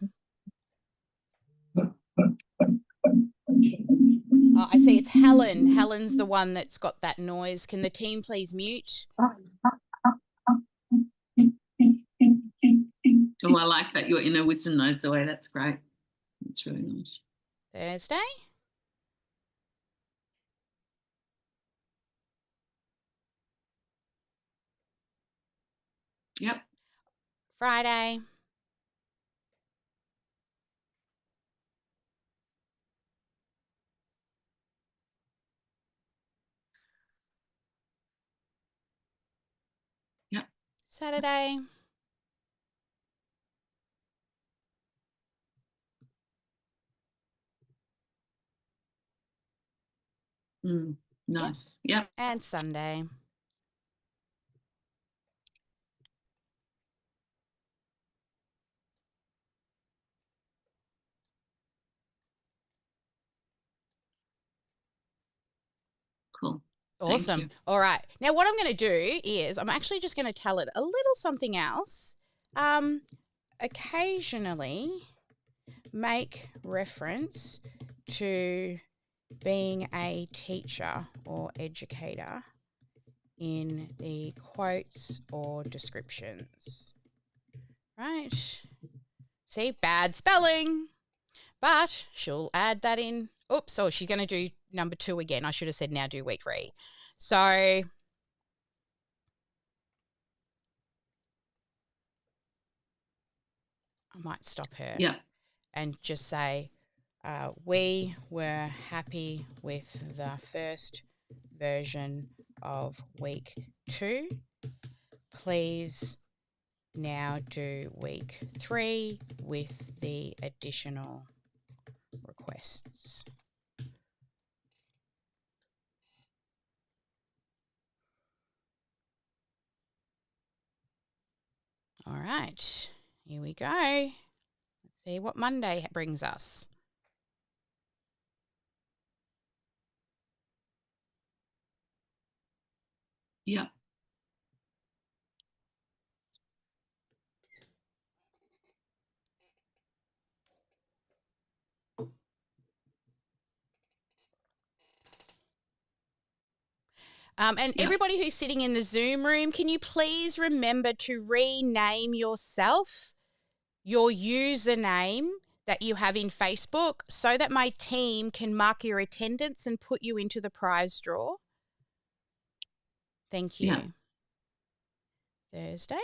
Oh, I see it's Helen. Helen's the one that's got that noise. Can the team please mute? Oh, I like that your inner wisdom knows the way. That's great. That's really nice. Thursday. Yep. Friday. Yep. Saturday. Nice. Yep. And Sunday. Cool. Awesome. All right. Now, what I'm going to do is I'm actually just going to tell it a little something else. Occasionally make reference to being a teacher or educator in the quotes or descriptions. Right. See, bad spelling. But she'll add that in. Oops, so she's going to do number 2 again. I should have said now do week 3. So I might stop her and just say, we were happy with the first version of week 2. Please now do week 3 with the additional requests. All right, here we go. Let's see what Monday brings us. Yep. And everybody who's sitting in the Zoom room, can you please remember to rename yourself, your username that you have in Facebook, so that my team can mark your attendance and put you into the prize draw? Thank you. Yeah. Thursday.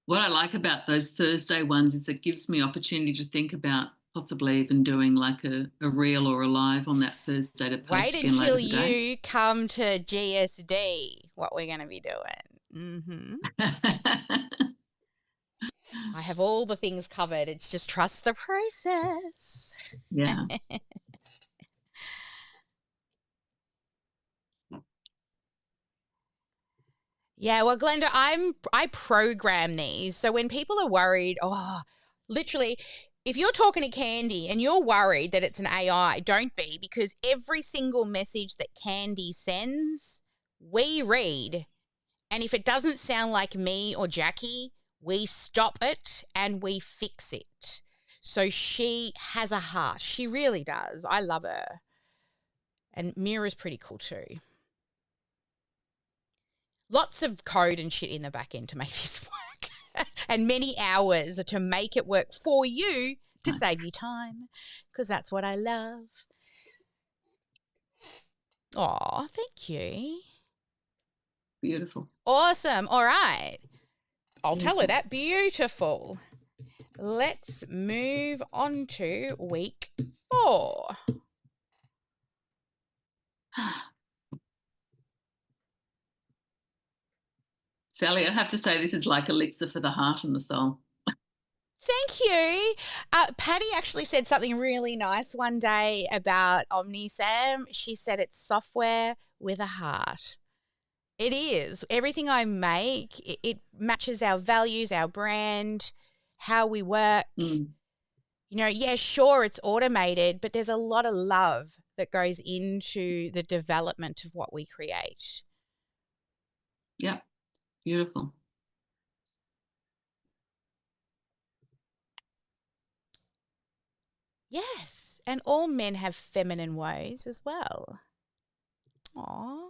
What I like about those Thursday ones is it gives me opportunity to think about possibly even doing like a reel or a live on that Thursday to post Wait again until later today. you come to GSD, what we're going to be doing. I have all the things covered. It's just trust the process. Yeah. Yeah, well, Glenda, I program these. So when people are worried, literally, if you're talking to Candy and you're worried that it's an AI, don't be, because every single message that Candy sends, we read. And if it doesn't sound like me or Jackie, we stop it and we fix it. So she has a heart. She really does. I love her. And Mira's pretty cool too. Lots of code and shit in the back end to make this work. And many hours to make it work for you to save you time, because that's what I love. Oh, thank you. Beautiful. Awesome. All right. I'll tell her that. Beautiful. Let's move on to week 4. Sally, I have to say this is like elixir for the heart and the soul. Thank you. Patty actually said something really nice one day about OmniSam. She said it's software with a heart. It is. Everything I make, it matches our values, our brand, how we work. You know, yeah, sure, it's automated, but there's a lot of love that goes into the development of what we create. Yeah, beautiful. Yes, and all men have feminine ways as well. Aww.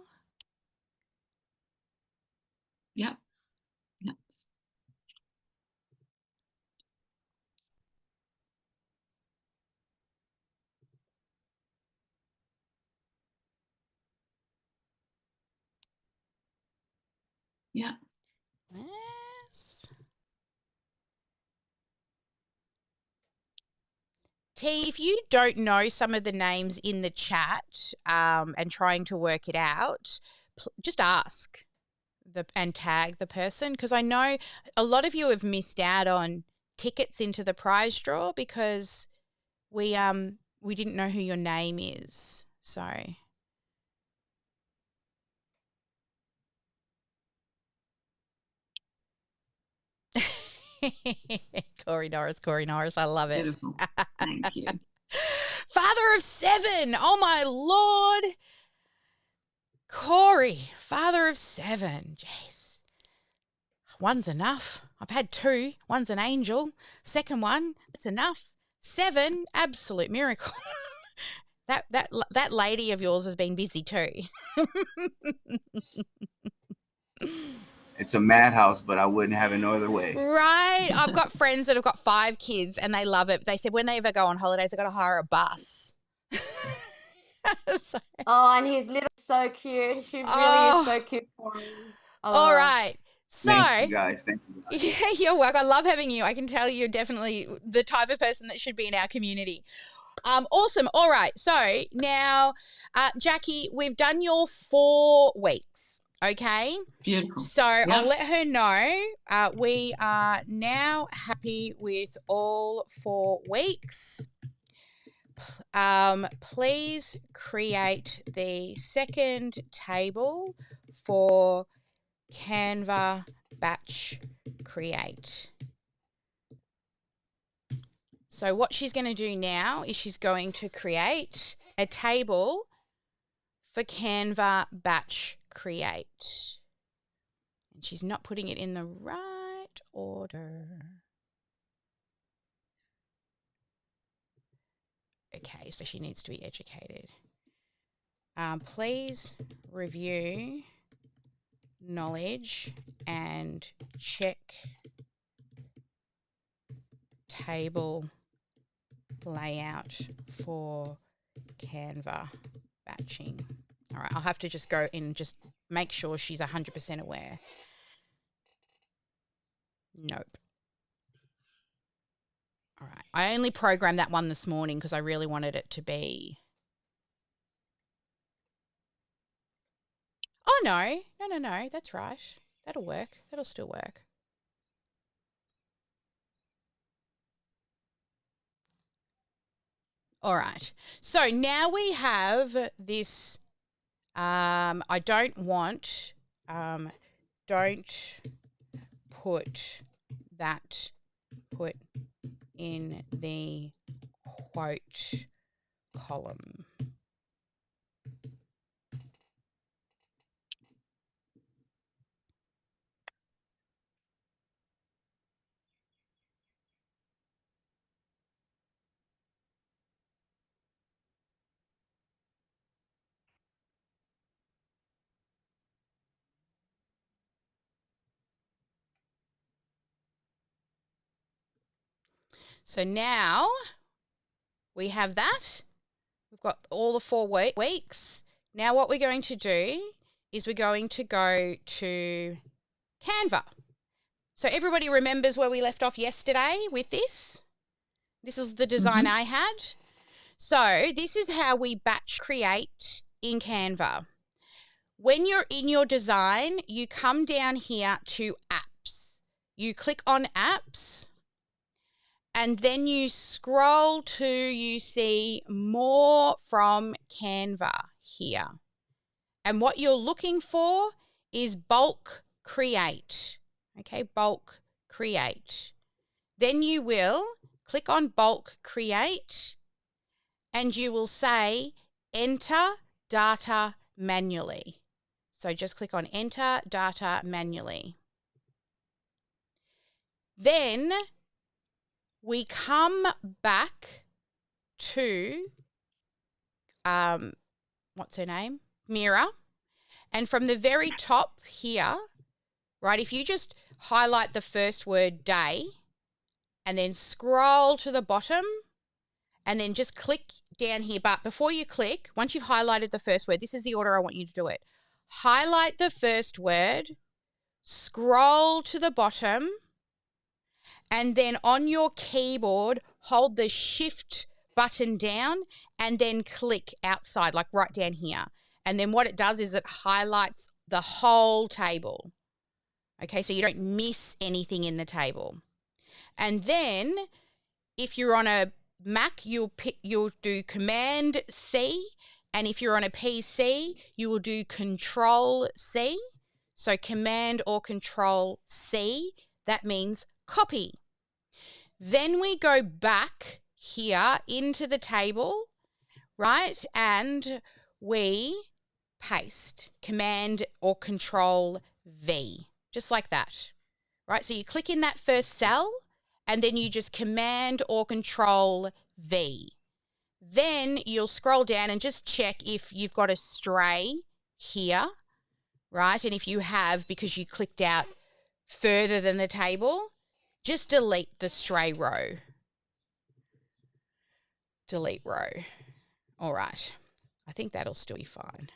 Yeah. Yeah. Yeah. Yes. T, if you don't know some of the names in the chat and trying to work it out, just ask and tag the person, because I know a lot of you have missed out on tickets into the prize draw because we didn't know who your name is. So Corey Norris, I love it. Beautiful. Thank you. Father of 7. Oh my Lord. Corey, father of 7. Jeez. One's enough. I've had 2. One's an angel. Second one, it's enough. 7, absolute miracle. that lady of yours has been busy too. It's a madhouse, but I wouldn't have it no other way. Right. I've got friends that have got 5 kids and they love it. They said when they ever go on holidays, they've got to hire a bus. So. Oh, and he's literally so cute. She really is so cute for him. Oh. All right. So, thank you guys. Thank you guys. Yeah, you're welcome. I love having you. I can tell you're definitely the type of person that should be in our community. Awesome. All right. So now, Jackie, we've done your 4 weeks. Okay. Beautiful. So I'll let her know we are now happy with all 4 weeks. Please create the second table for Canva batch create. So what she's going to do now is she's going to create a table for Canva batch create. And she's not putting it in the right order. Okay, so she needs to be educated. Please review knowledge and check table layout for Canva batching. All right, I'll have to just go in and just make sure she's 100% aware. Nope. All right, I only programmed that one this morning because I really wanted it to be. Oh, no, that's right. That'll work. That'll still work. All right, so now we have this, I don't want, don't put that, put in the quote column. So now we have that. We've got all the 4 weeks. Now what we're going to do is we're going to go to Canva. So everybody remembers where we left off yesterday with this? This was the design I had. So this is how we batch create in Canva. When you're in your design, you come down here to apps. You click on apps. And then you scroll to, you see more from Canva here. And what you're looking for is bulk create. Okay, bulk create. Then you will click on bulk create and you will say enter data manually. So just click on enter data manually. Then we come back to, what's her name? Mira. And from the very top here, right, if you just highlight the first word day and then scroll to the bottom and then just click down here. But before you click, once you've highlighted the first word, this is the order I want you to do it. Highlight the first word, scroll to the bottom, and then on your keyboard, hold the shift button down and then click outside, like right down here. And then what it does is it highlights the whole table. Okay, so you don't miss anything in the table. And then if you're on a Mac, you'll do Command C. And if you're on a PC, you will do Control C. So Command or Control C, that means copy. Then we go back here into the table, right? And we paste, Command or Control V, just like that, right? So you click in that first cell and then you just Command or Control V. Then you'll scroll down and just check if you've got a stray here, right? And if you have, because you clicked out further than the table, just delete the stray row. Delete row. All right. I think that'll still be fine.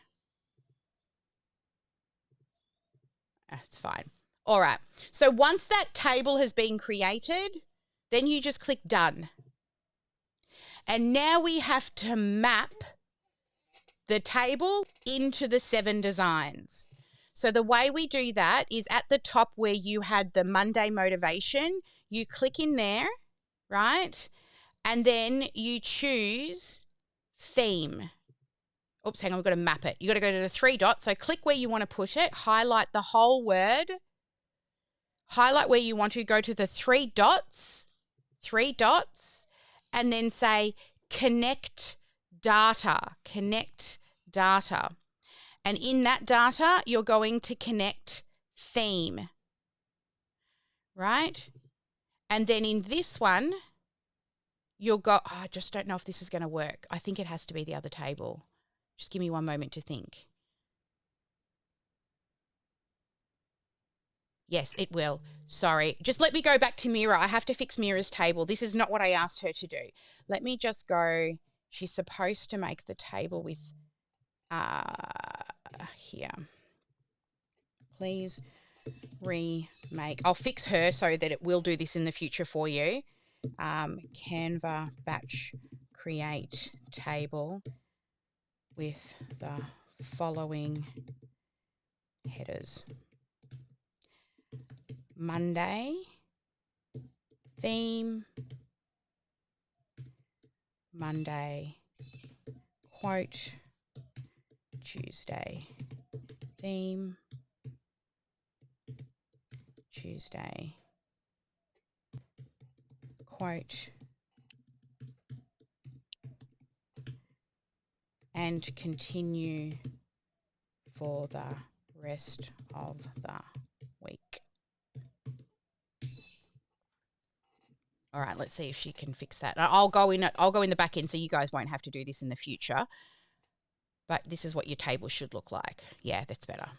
That's fine. All right. So once that table has been created, then you just click done. And now we have to map the table into the 7 designs. So the way we do that is at the top where you had the Monday motivation, you click in there, right? And then you choose theme. Oops, hang on, we've got to map it. You've got to go to the 3 dots. So click where you want to put it, highlight the whole word, highlight where you want to, go to the 3 dots, and then say connect data, connect data. And in that data, you're going to connect theme, right? And then in this one, you'll go, oh, I just don't know if this is going to work. I think it has to be the other table. Just give me one moment to think. Yes, it will. Sorry. Just let me go back to Mira. I have to fix Mira's table. This is not what I asked her to do. Let me just go. She's supposed to make the table with here. Please remake. I'll fix her so that it will do this in the future for you. Canva batch create table with the following headers. Monday theme, Monday quote, Tuesday theme, Tuesday quote, and continue for the rest of the week. All right, let's see if she can fix that. I'll go in the back end so you guys won't have to do this in the future. But this is what your table should look like. Yeah, that's better.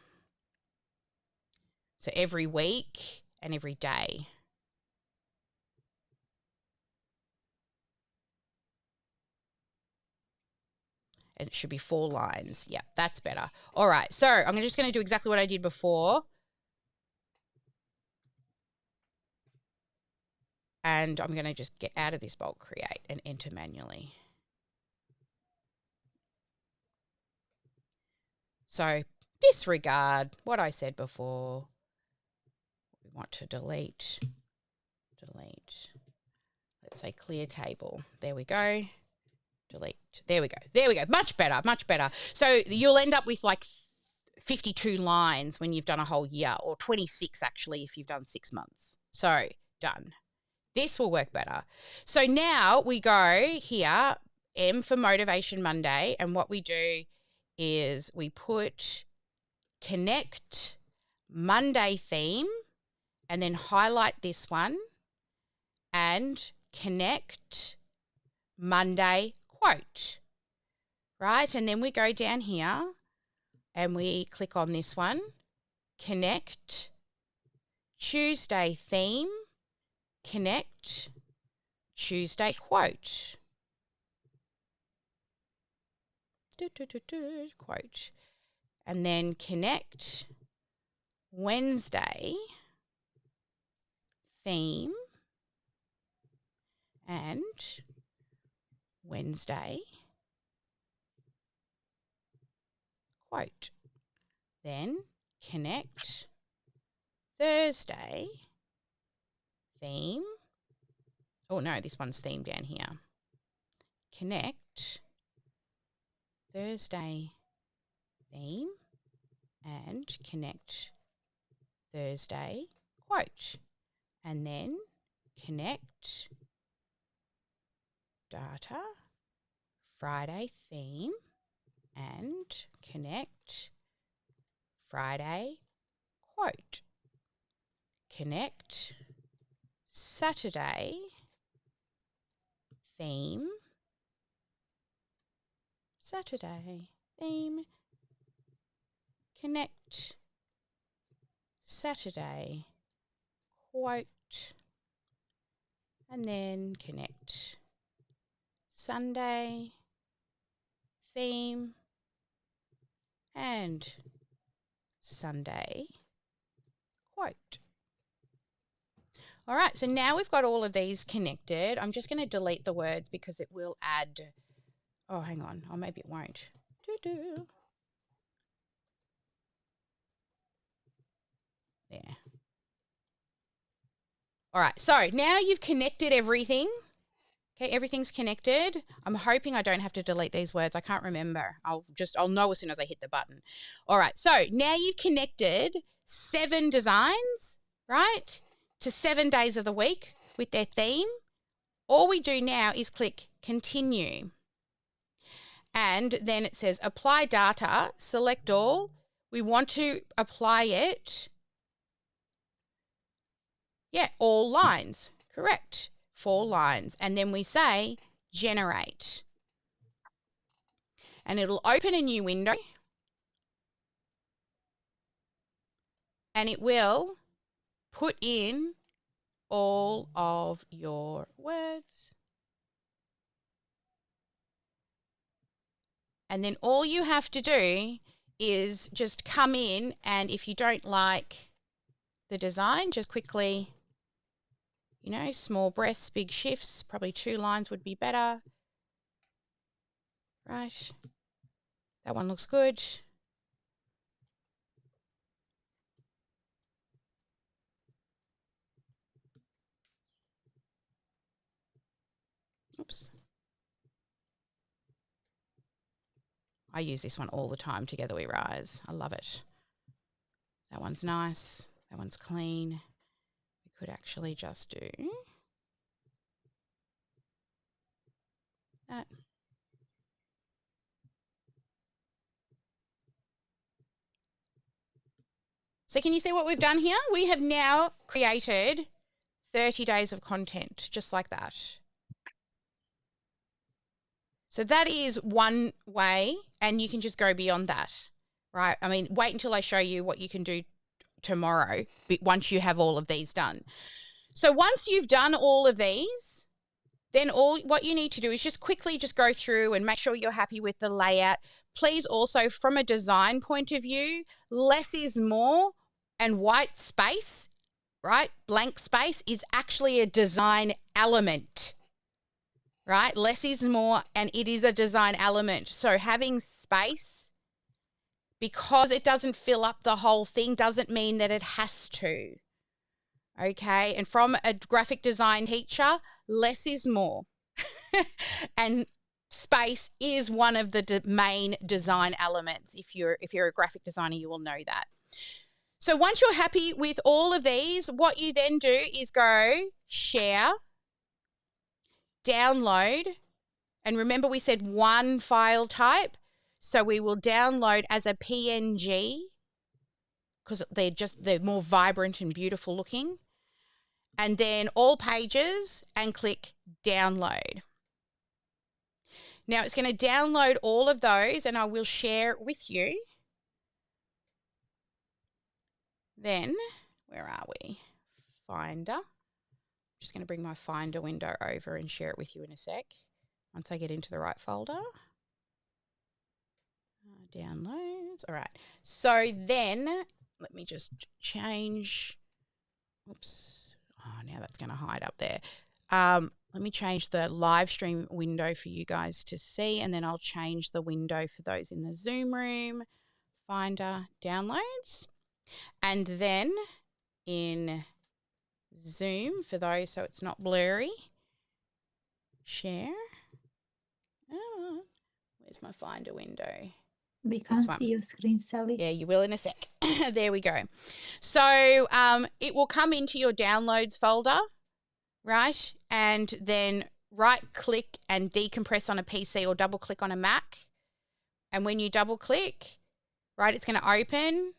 So every week and every day. And it should be 4 lines. Yeah, that's better. All right, so I'm just going to do exactly what I did before. And I'm going to just get out of this bulk create and enter manually. So disregard what I said before. We want to delete. Let's say clear table. There we go. Delete. There we go. Much better. So you'll end up with like 52 lines when you've done a whole year, or 26 actually if you've done 6 months. So done. This will work better. So now we go here, M for Motivation Monday, and what we do is we put connect Monday theme and then highlight this one and connect Monday quote, right? And then we go down here and we click on this one, connect Tuesday theme, connect Tuesday quote. Quote. And then connect Wednesday theme and Wednesday quote. Then connect Thursday theme. Oh no, this one's theme down here. Connect Thursday theme and connect Thursday quote. And then connect data Friday theme and connect Friday quote. Connect Saturday theme, Saturday theme, connect Saturday quote, and then connect Sunday theme and Sunday quote. All right, so now we've got all of these connected. I'm just going to delete the words because it will add, oh, hang on, or maybe it won't. There. All right, so now you've connected everything. Okay, everything's connected. I'm hoping I don't have to delete these words. I can't remember. I'll know as soon as I hit the button. All right, so now you've connected 7 designs, right, to 7 days of the week with their theme. All we do now is click continue. And then it says apply data, select all. We want to apply it. Yeah, all lines, correct. 4 lines, and then we say generate. And it'll open a new window, and it will put in all of your words. And then all you have to do is just come in, and if you don't like the design, just quickly, small breaths, big shifts, probably 2 lines would be better. Right. That one looks good. Oops. I use this one all the time, Together We Rise. I love it. That one's nice. That one's clean. We could actually just do that. So can you see what we've done here? We have now created 30 days of content, just like that. So that is one way, and you can just go beyond that, right? I mean, wait until I show you what you can do tomorrow once you have all of these done. So once you've done all of these, then what you need to do is just quickly go through and make sure you're happy with the layout. Please also, from a design point of view, less is more, and white space, right? Blank space is actually a design element. Right? Less is more, and it is a design element. So having space, because it doesn't fill up the whole thing, doesn't mean that it has to. Okay? And from a graphic design teacher, less is more. And space is one of the main design elements. If you're a graphic designer, you will know that. So once you're happy with all of these, what you then do is go share, download, and remember we said one file type, so we will download as a PNG because they're more vibrant and beautiful looking, and then all pages, and click download. Now it's going to download all of those, and I will share with you. Then, where are we? Finder. Just going to bring my Finder window over and share it with you in a sec once I get into the right folder. Downloads. All right. So then let me just change. Oops. Oh, now that's going to hide up there. Let me change the live stream window for you guys to see, and then I'll change the window for those in the Zoom room. Finder, downloads. And then in Zoom for those so it's not blurry. Share. Oh, where's my Finder window? We can't see your screen, Sally. Yeah, you will in a sec. There we go. So it will come into your downloads folder, right? And then right-click and decompress on a PC or double-click on a Mac. And when you double-click, right, it's going to open.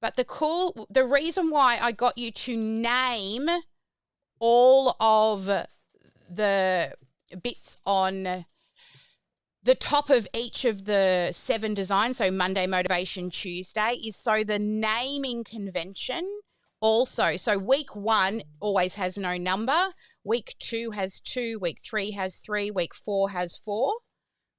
But the reason why I got you to name all of the bits on the top of each of the 7 designs, so Monday, Motivation, Tuesday, is so the naming convention also. So week 1 always has no number. Week 2 has 2. Week 3 has 3. Week 4 has 4.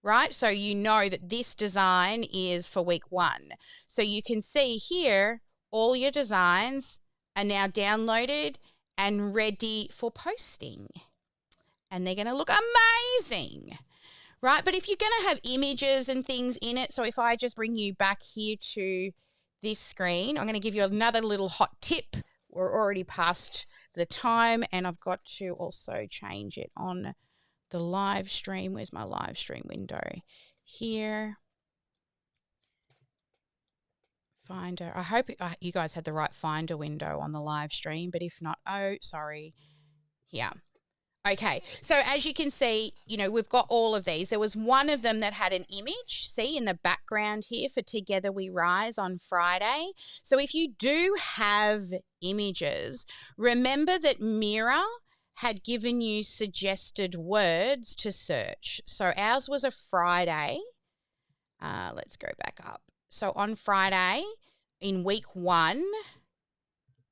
Right? So you know that this design is for week 1. So you can see here all your designs are now downloaded and ready for posting. And they're going to look amazing. Right? But if you're going to have images and things in it, so if I just bring you back here to this screen, I'm going to give you another little hot tip. We're already past the time, and I've got to also change it on the live stream. Where's my live stream window? Here. Finder. I hope you guys had the right Finder window on the live stream, but if not, oh, sorry. Here. Okay, so as you can see, we've got all of these. There was one of them that had an image, see, in the background here for Together We Rise on Friday. So if you do have images, remember that Mira had given you suggested words to search. So ours was a Friday. Let's go back up. So on Friday in week 1,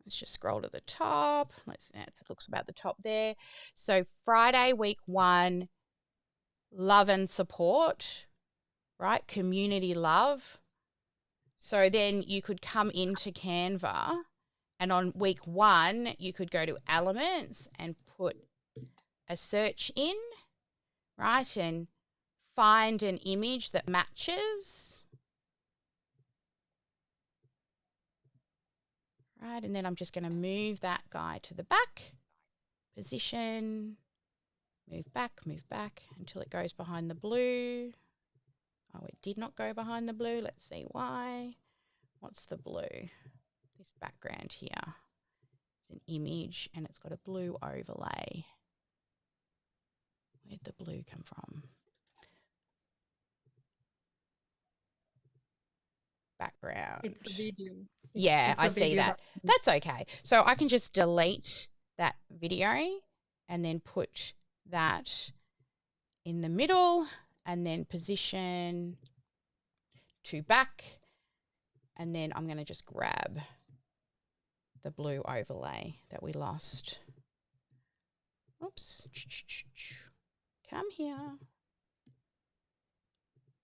let's just scroll to the top. It looks about the top there. So Friday, week 1, love and support, right? Community love. So then you could come into Canva, and on week 1, you could go to elements and put a search in, right? And find an image that matches. Right, and then I'm just going to move that guy to the back, position, move back until it goes behind the blue. Oh, it did not go behind the blue. Let's see why. What's the blue? This background here. It's an image and it's got a blue overlay. Where'd the blue come from? Background. It's a video. Yeah, I see that. That's okay. So I can just delete that video and then put that in the middle and then position to back. And then I'm going to just grab the blue overlay that we lost. Oops. Come here.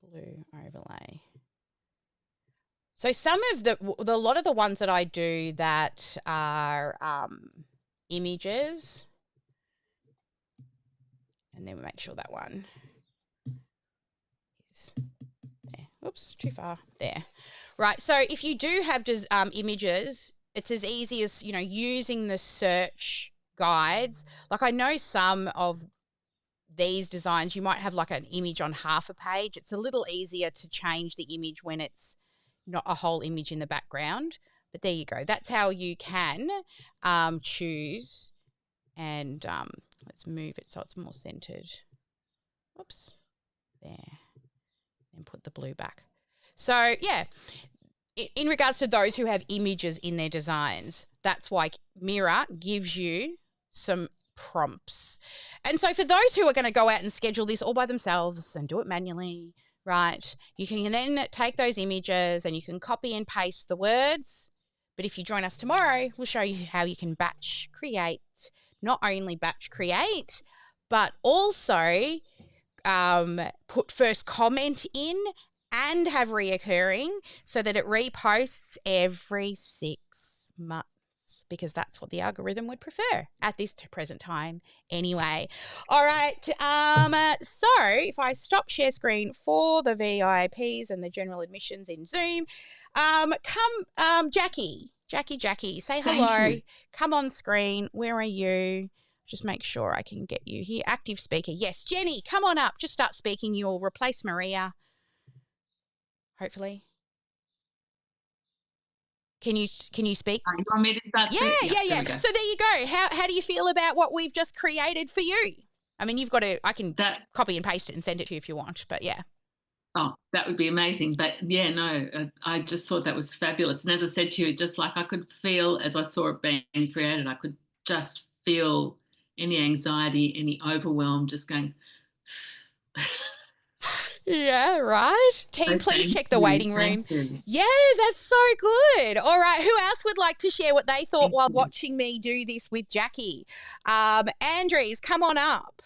Blue overlay. So some of a lot of the ones that I do that are images, and then we make sure that one is there. Oops, too far. There. Right, so if you do have images, it's as easy as, using the search guides. Like I know some of these designs, you might have like an image on half a page. It's a little easier to change the image when it's not a whole image in the background, but there you go. That's how you can choose, and let's move it so it's more centered. Oops, there, and put the blue back. So yeah, in regards to those who have images in their designs, that's why Mira gives you some prompts. And so for those who are going to go out and schedule this all by themselves and do it manually, right, you can then take those images and you can copy and paste the words. But if you join us tomorrow, we'll show you how you can batch create, not only batch create, but also put first comment in and have reoccurring so that it reposts every 6 months, because that's what the algorithm would prefer at this present time anyway. All right. So if I stop share screen for the VIPs and the general admissions in Zoom, come, Jackie, say hello. Come on screen. Where are you? Just make sure I can get you here. Active speaker. Yes. Jenny, come on up. Just start speaking. You'll replace Maria. Hopefully. Can you speak? You want me to start speaking? Yeah. So there you go. How do you feel about what we've just created for you? I mean, you've got to, I can copy and paste it and send it to you if you want, but yeah. Oh, that would be amazing. But yeah, no, I just thought that was fabulous. And as I said to you, just like I could feel as I saw it being created, I could just feel any anxiety, any overwhelm just going. Yeah, right. Team, please check the waiting room. Yeah, that's so good. All right, who else would like to share what they thought while watching me do this with Jackie? Andres, come on up.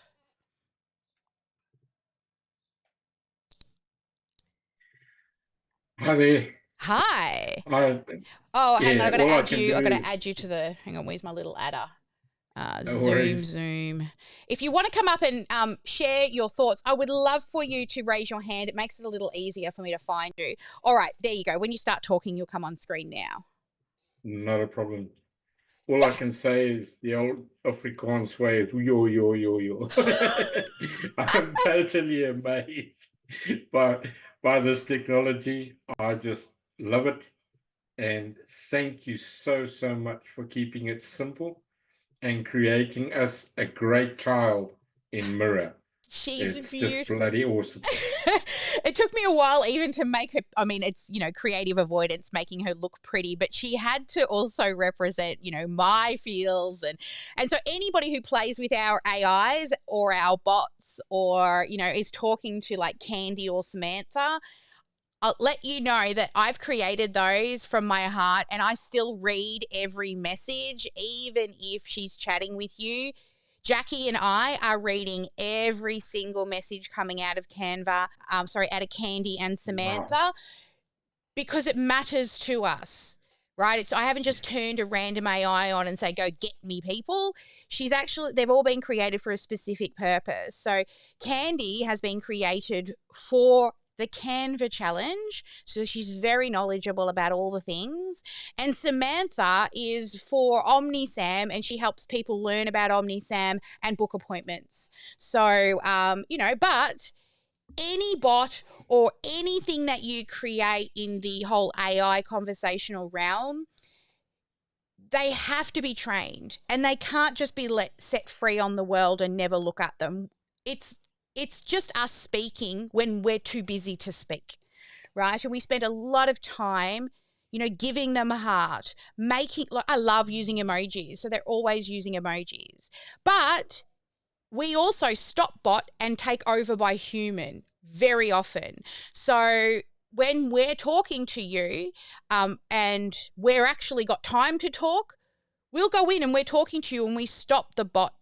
Hi there. Hi. Hang on, I've got to add you. I've got to add you to the. Hang on, where's my little adder? Zoom. If you want to come up and share your thoughts, I would love for you to raise your hand. It makes it a little easier for me to find you. All right, there you go. When you start talking, you'll come on screen now. Not a problem. All I can say is the old Afrikaans way is yo. I'm totally amazed by this technology. I just love it. And thank you so much for keeping it simple and creating us a great child in Mira. She's it's beautiful. Just bloody awesome. it took me a while even to make her, I mean, it's, creative avoidance, making her look pretty, but she had to also represent, my feels. And so anybody who plays with our AIs or our bots or, is talking to like Candy or Samantha, I'll let you know that I've created those from my heart and I still read every message, even if she's chatting with you. Jackie and I are reading every single message coming out of out of Candy and Samantha, because it matters to us, right? I haven't just turned a random AI on and say, go get me people. They've all been created for a specific purpose. So Candy has been created for the Canva challenge. So she's very knowledgeable about all the things. And Samantha is for OmniSam, and she helps people learn about OmniSam and book appointments. So, but any bot or anything that you create in the whole AI conversational realm, they have to be trained and they can't just be set free on the world and never look at them. It's just us speaking when we're too busy to speak, right? And we spend a lot of time, giving them a heart, I love using emojis, so they're always using emojis. But we also stop bot and take over by human very often. So when we're talking to you and we're actually got time to talk, we'll go in and we're talking to you and we stop the bot,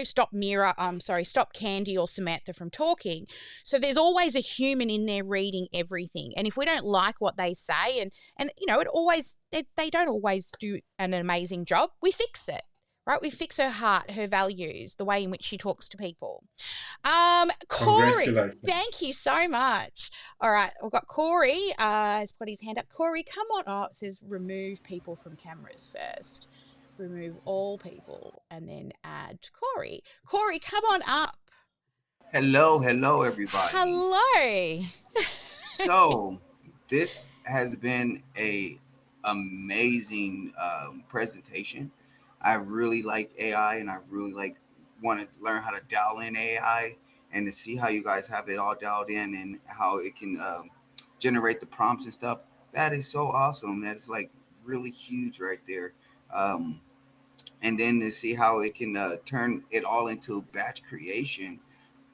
stop Candy or Samantha from talking. So there's always a human in there reading everything. And if we don't like what they say and they don't always do an amazing job, we fix it. Right, we fix her heart, her values, the way in which she talks to people. Corey, thank you so much. All right, we've got Corey has put his hand up. Corey, come on. Oh, it says remove people from cameras first. Remove all people and then add Corey. Corey, come on up. Hello, everybody. Hello. So this has been a amazing presentation. I really like AI and I really want to learn how to dial in AI and to see how you guys have it all dialed in and how it can generate the prompts and stuff. That is so awesome. That's really huge right there. And then to see how it can turn it all into batch creation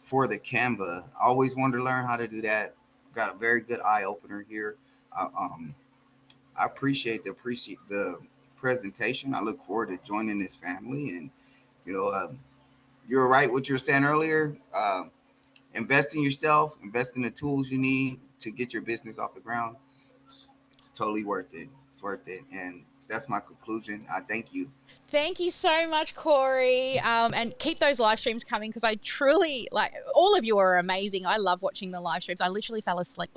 for the Canva. I always wanted to learn how to do that. Got a very good eye opener here. I appreciate the presentation. I look forward to joining this family. And you're right what you were saying earlier. Invest in yourself. Invest in the tools you need to get your business off the ground. It's totally worth it. It's worth it. And that's my conclusion. I thank you. Thank you so much, Corey. And keep those live streams coming because I truly, all of you are amazing. I love watching the live streams. I literally fell asleep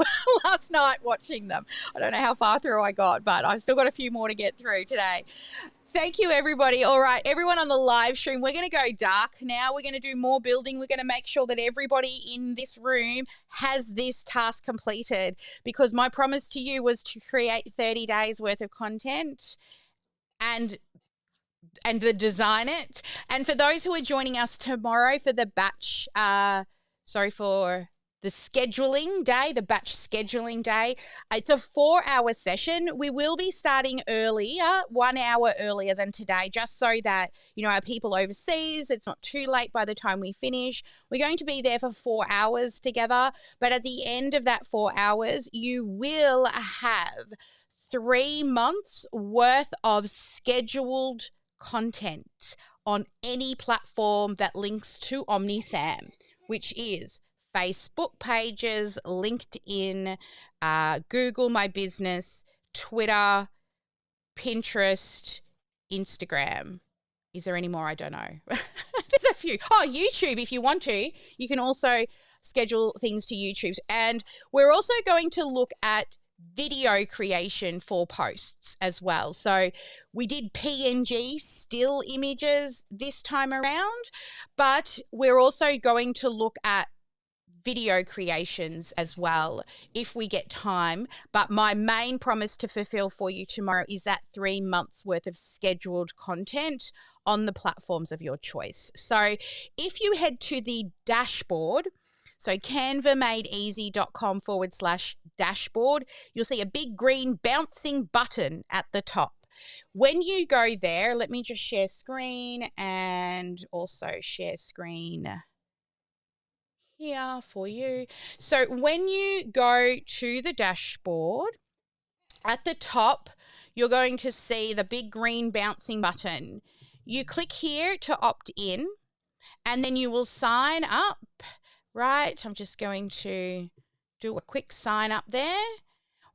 last night watching them. I don't know how far through I got, but I've still got a few more to get through today. Thank you, everybody. All right, everyone on the live stream, we're going to go dark now. We're going to do more building. We're going to make sure that everybody in this room has this task completed because my promise to you was to create 30 days worth of content and design it. And for those who are joining us tomorrow for the batch, for the scheduling day, the batch scheduling day, it's a 4-hour session. We will be starting earlier, 1 hour earlier than today, just so that, our people overseas, it's not too late by the time we finish. We're going to be there for 4 hours together. But at the end of that 4 hours, you will have 3 months worth of scheduled content on any platform that links to OmniSam, which is Facebook pages, LinkedIn, Google My Business, Twitter, Pinterest, Instagram. Is there any more? I don't know. There's a few. Oh, YouTube, if you want to. You can also schedule things to YouTube. And we're also going to look at video creation for posts as well. So we did PNG still images this time around, but we're also going to look at video creations as well if we get time. But my main promise to fulfill for you tomorrow is that 3 months worth of scheduled content on the platforms of your choice. So if you head to the dashboard, So canvamadeeasy.com/dashboard. You'll see a big green bouncing button at the top. When you go there, let me just share screen and also share screen here for you. So when you go to the dashboard, at the top, you're going to see the big green bouncing button. You click here to opt in, and then you will sign up, right? I'm just going to do a quick sign up there.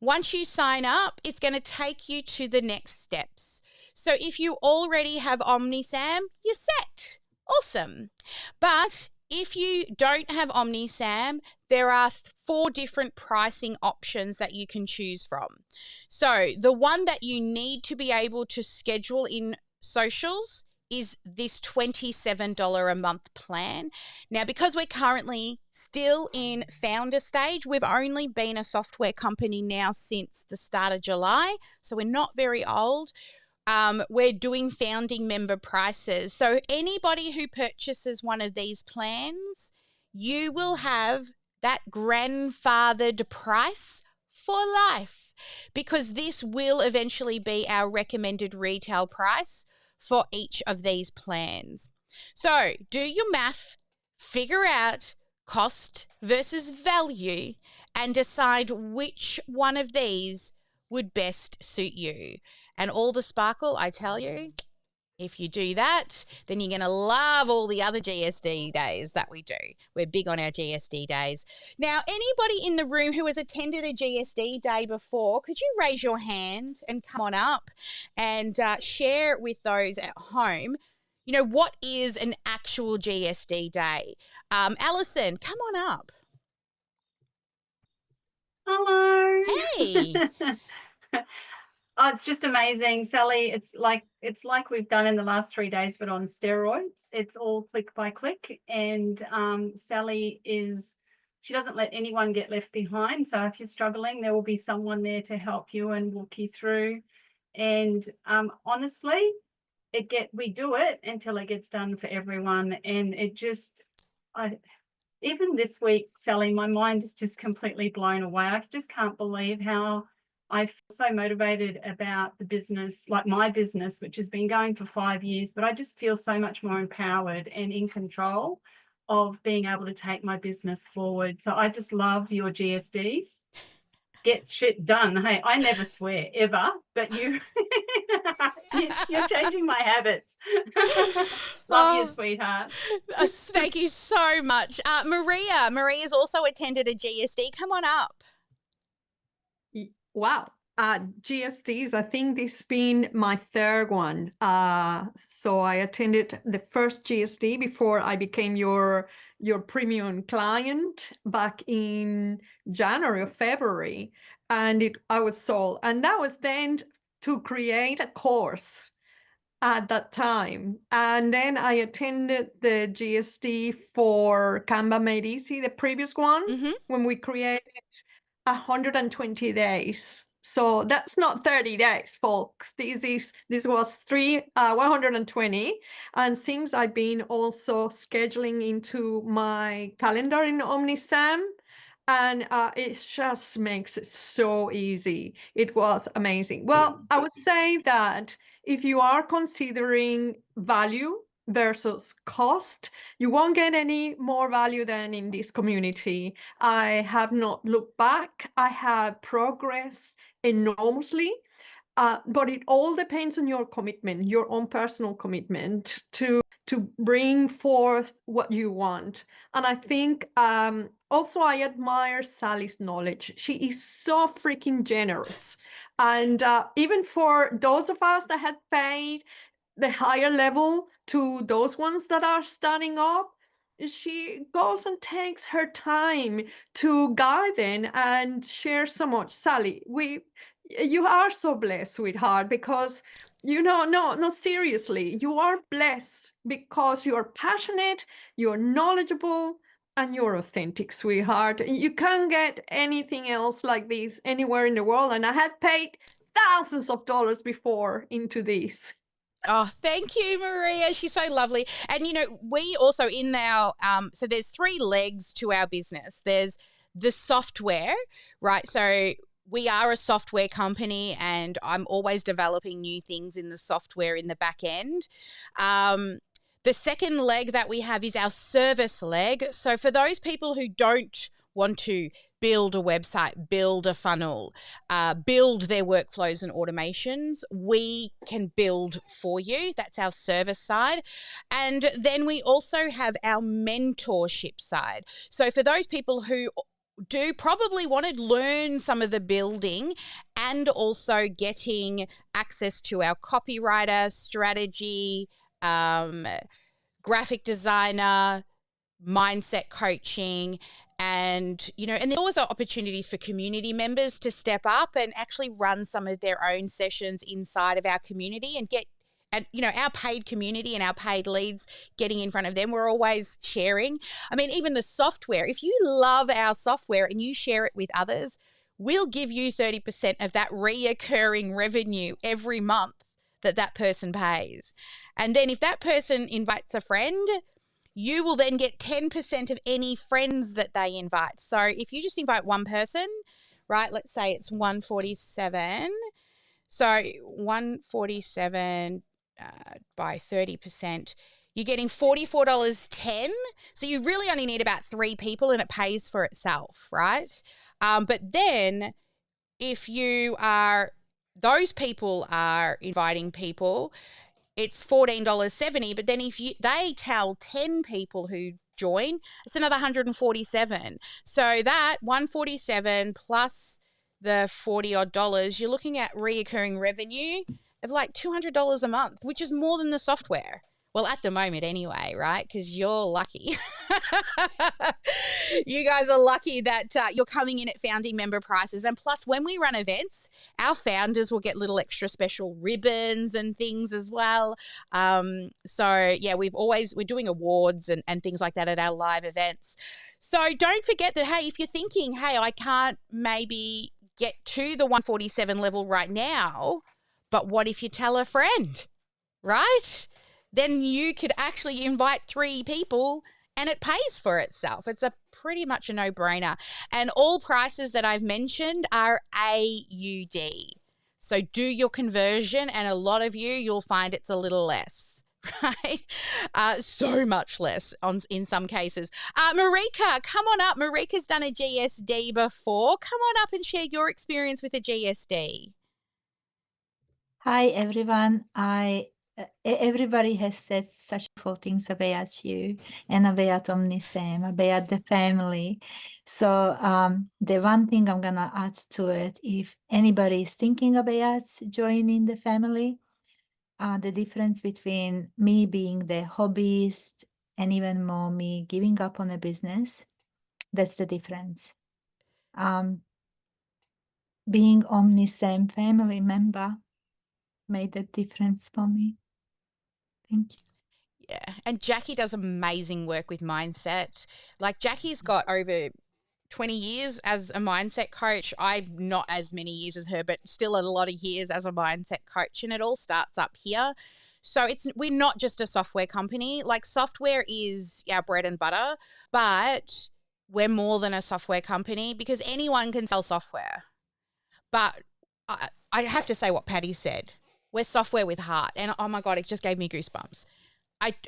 Once you sign up, it's going to take you to the next steps. So if you already have OmniSam, you're set. Awesome. But if you don't have OmniSam, there are 4 different pricing options that you can choose from. So the one that you need to be able to schedule in socials is this $27 a month plan. Now, because we're currently still in founder stage, we've only been a software company now since the start of July, so we're not very old. We're doing founding member prices. So anybody who purchases one of these plans, you will have that grandfathered price for life, because this will eventually be our recommended retail price for each of these plans. So do your math, figure out cost versus value, and decide which one of these would best suit you. And all the sparkle, I tell you, if you do that, then you're going to love all the other GSD days that we do. We're big on our GSD days. Now, anybody in the room who has attended a GSD day before, could you raise your hand and come on up and share with those at home, you know, what is an actual GSD day? Alison, come on up. Hello. Hey. Oh, it's just amazing, Sally. It's like we've done in the last 3 days, but on steroids. It's all click by click, and Sally she doesn't let anyone get left behind. So if you're struggling, there will be someone there to help you and walk you through. And honestly, we do it until it gets done for everyone, and even this week, Sally, my mind is just completely blown away. I just can't believe how I feel so motivated about the business, like my business, which has been going for 5 years, but I just feel so much more empowered and in control of being able to take my business forward. So I just love your GSDs. Get shit done. Hey, I never swear ever, but you're changing my habits. Love you, sweetheart. Thank you so much. Maria's also attended a GSD. Come on up. Wow. GSDs, I think this has been my 3rd one. So I attended the first GSD before I became your premium client back in January or February, and I was sold. And that was then to create a course at that time. And then I attended the GSD for Canva Made Easy, the previous one, when we created 120 days. So that's not 30 days, folks. This was 120. And since I've been also scheduling into my calendar in OmniSam, and it just makes it so easy. It was amazing. Well, I would say that if you are considering value versus cost, you won't get any more value than in this community. I have not looked back. I have progressed enormously, but it all depends on your commitment, your own personal commitment to bring forth what you want. And I think also I admire Sally's knowledge. She is so freaking generous. And even for those of us that had paid the higher level to those ones that are starting up, she goes and takes her time to guide in and share so much. Sally, you are so blessed, sweetheart, because no, seriously, you are blessed because you're passionate, you're knowledgeable, and you're authentic, sweetheart. You can't get anything else like this anywhere in the world. And I had paid thousands of dollars before into this. Oh, thank you, Maria. She's so lovely. And, you know, we also in our, so there's 3 legs to our business. There's the software, right? So we are a software company and I'm always developing new things in the software in the back end. The second leg that we have is our service leg. So for those people who don't want to build a website, build a funnel, build their workflows and automations, we can build for you. That's our service side. And then we also have our mentorship side. So for those people who do probably want to learn some of the building and also getting access to our copywriter, strategy, graphic designer, mindset coaching, and, you know, and there's always opportunities for community members to step up and actually run some of their own sessions inside of our community and get, and, you know, our paid community and our paid leads, getting in front of them. We're always sharing. I mean, even the software, if you love our software and you share it with others, we'll give you 30% of that reoccurring revenue every month that person pays. And then if that person invites a friend, you will then get 10% of any friends that they invite. So if you just invite one person, right, let's say it's 147. So 147 by 30%, you're getting $44.10. So you really only need about 3 people and it pays for itself, right? But then if you are, those people are inviting people, it's $14.70. But then if they tell 10 people who join, it's another $147. So that 147 plus the $40 odd, you're looking at reoccurring revenue of like $200 a month, which is more than the software. Well, at the moment anyway, right? Because you're lucky. You guys are lucky that you're coming in at founding member prices. And plus, when we run events, our founders will get little extra special ribbons and things as well. So, yeah, we're doing awards and things like that at our live events. So don't forget that, hey, if you're thinking, hey, I can't maybe get to the 147 level right now, but what if you tell a friend, right? Then you could actually invite 3 people and it pays for itself. It's pretty much a no-brainer. And all prices that I've mentioned are AUD. So do your conversion, and a lot of you'll find it's a little less, right? So much less in some cases. Marika, come on up. Marika's done a GSD before. Come on up and share your experience with a GSD. Hi, everyone. Everybody has said such beautiful things about you and about Omnisem, about the family. So the one thing I'm gonna add to it, if anybody is thinking about joining the family, the difference between me being the hobbyist and even more me giving up on a business, that's the difference. Being Omnisem family member made a difference for me. Thank you. Yeah, and Jackie does amazing work with mindset. Like, Jackie's got over 20 years as a mindset coach. I've not as many years as her, but still a lot of years as a mindset coach, and it all starts up here. So we're not just a software company. Like, software is our bread and butter, but we're more than a software company because anyone can sell software. But I have to say what Patty said. We're software with heart. And oh my God, it just gave me goosebumps.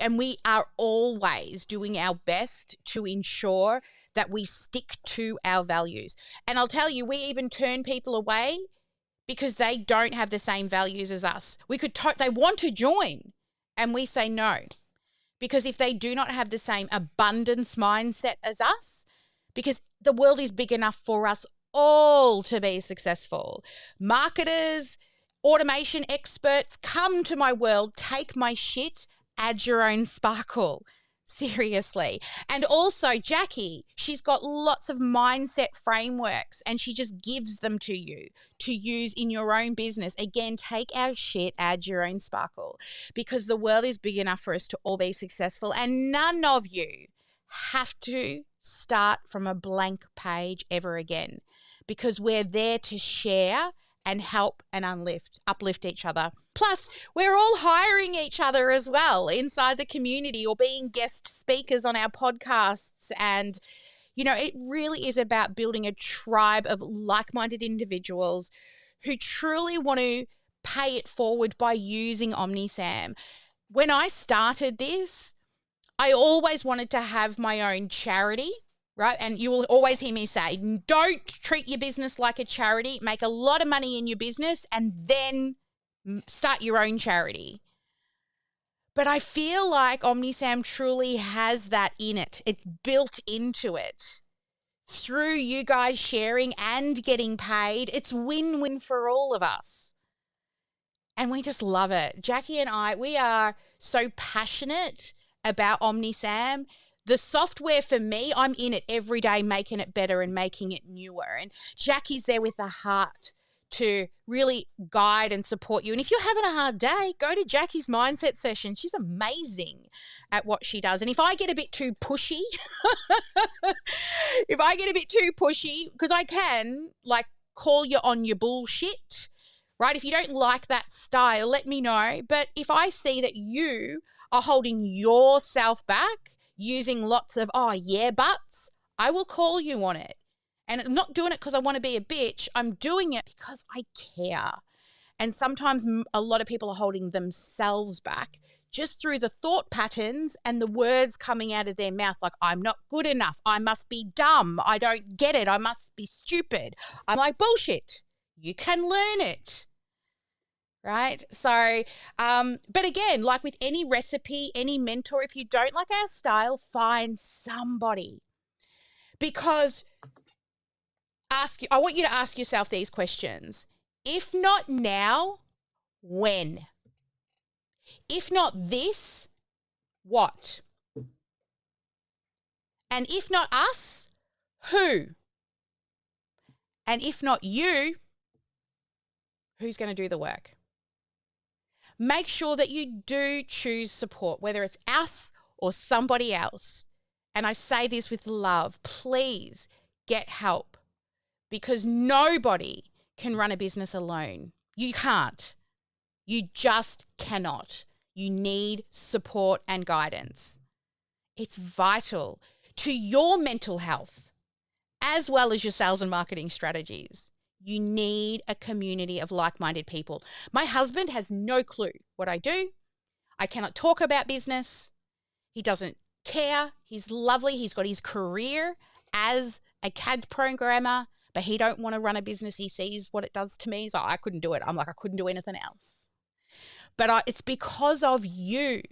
And we are always doing our best to ensure that we stick to our values. And I'll tell you, we even turn people away because they don't have the same values as us. They want to join and we say no. Because if they do not have the same abundance mindset as us, because the world is big enough for us all to be successful. Marketers, automation experts, come to my world, take my shit, add your own sparkle. Seriously. And also Jackie, she's got lots of mindset frameworks and she just gives them to you to use in your own business. Again, take our shit, add your own sparkle, because the world is big enough for us to all be successful, and none of you have to start from a blank page ever again, because we're there to share and help and uplift each other. Plus, we're all hiring each other as well inside the community or being guest speakers on our podcasts. And, you know, it really is about building a tribe of like-minded individuals who truly want to pay it forward by using OmniSam. When I started this, I always wanted to have my own charity, right? And you will always hear me say, don't treat your business like a charity, make a lot of money in your business, and then start your own charity. But I feel like OmniSam truly has that in it. It's built into it. Through you guys sharing and getting paid, it's win-win for all of us. And we just love it. Jackie and I, we are so passionate about OmniSam. The software for me, I'm in it every day, making it better and making it newer. And Jackie's there with a heart to really guide and support you. And if you're having a hard day, go to Jackie's mindset session. She's amazing at what she does. And if I get a bit too pushy, because I can like call you on your bullshit, right? If you don't like that style, let me know. But if I see that you are holding yourself back using lots of, oh yeah, buts, I will call you on it. And I'm not doing it because I want to be a bitch. I'm doing it because I care. And sometimes a lot of people are holding themselves back just through the thought patterns and the words coming out of their mouth. Like, I'm not good enough. I must be dumb. I don't get it. I must be stupid. I'm like, bullshit. You can learn it. Right? So, but again, like with any recipe, any mentor, if you don't like our style, find somebody. Because I want you to ask yourself these questions. If not now, when? If not this, what? And if not us, who? And if not you, who's going to do the work? Make sure that you do choose support, whether it's us or somebody else. And I say this with love, please get help, because nobody can run a business alone. You can't. You just cannot. You need support and guidance. It's vital to your mental health as well as your sales and marketing strategies. You need a community of like-minded people. My husband has no clue what I do. I cannot talk about business. He doesn't care. He's lovely. He's got his career as a CAD programmer, but he don't want to run a business. He sees what it does to me. He's like, I couldn't do it. I'm like, I couldn't do anything else. But it's because of you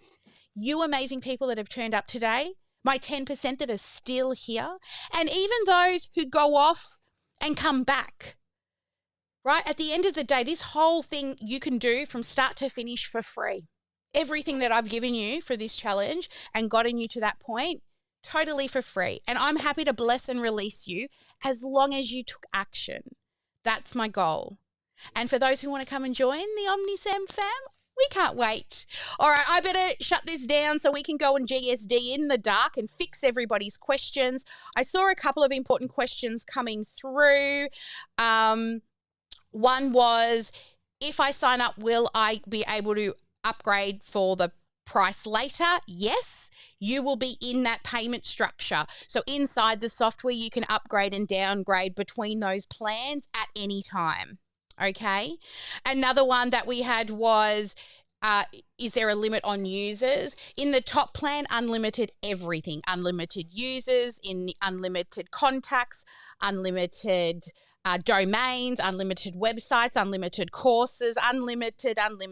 amazing people that have turned up today, my 10% that are still here, and even those who go off and come back. Right? At the end of the day, this whole thing you can do from start to finish for free. Everything that I've given you for this challenge and gotten you to that point, totally for free. And I'm happy to bless and release you as long as you took action. That's my goal. And for those who want to come and join the OmniSam fam, we can't wait. All right, I better shut this down so we can go and GSD in the dark and fix everybody's questions. I saw a couple of important questions coming through. One was, if I sign up, will I be able to upgrade for the price later? Yes, you will be in that payment structure. So inside the software, you can upgrade and downgrade between those plans at any time. Okay. Another one that we had was, is there a limit on users? In the top plan, unlimited everything. Unlimited users, in the unlimited contacts, unlimited domains, unlimited websites, unlimited courses, unlimited. There's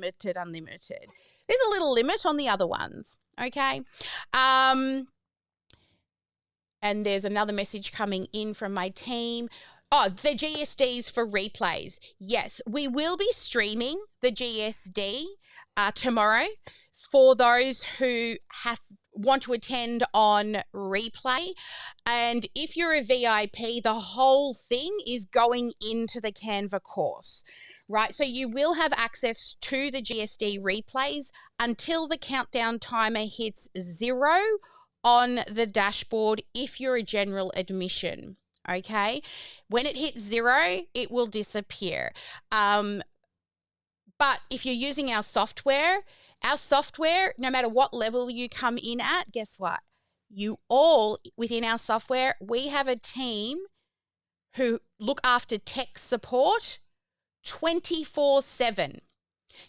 a little limit on the other ones, okay? And there's another message coming in from my team. Oh, the GSDs for replays. Yes, we will be streaming the GSD tomorrow for those who want to attend on replay. And if you're a VIP, the whole thing is going into the Canva course, right? So you will have access to the GSD replays until the countdown timer hits 0 on the dashboard if you're a general admission. okay? When it hits 0, it will disappear. But if you're using our software, no matter what level you come in at, guess what? You all, within our software, we have a team who look after tech support 24/7.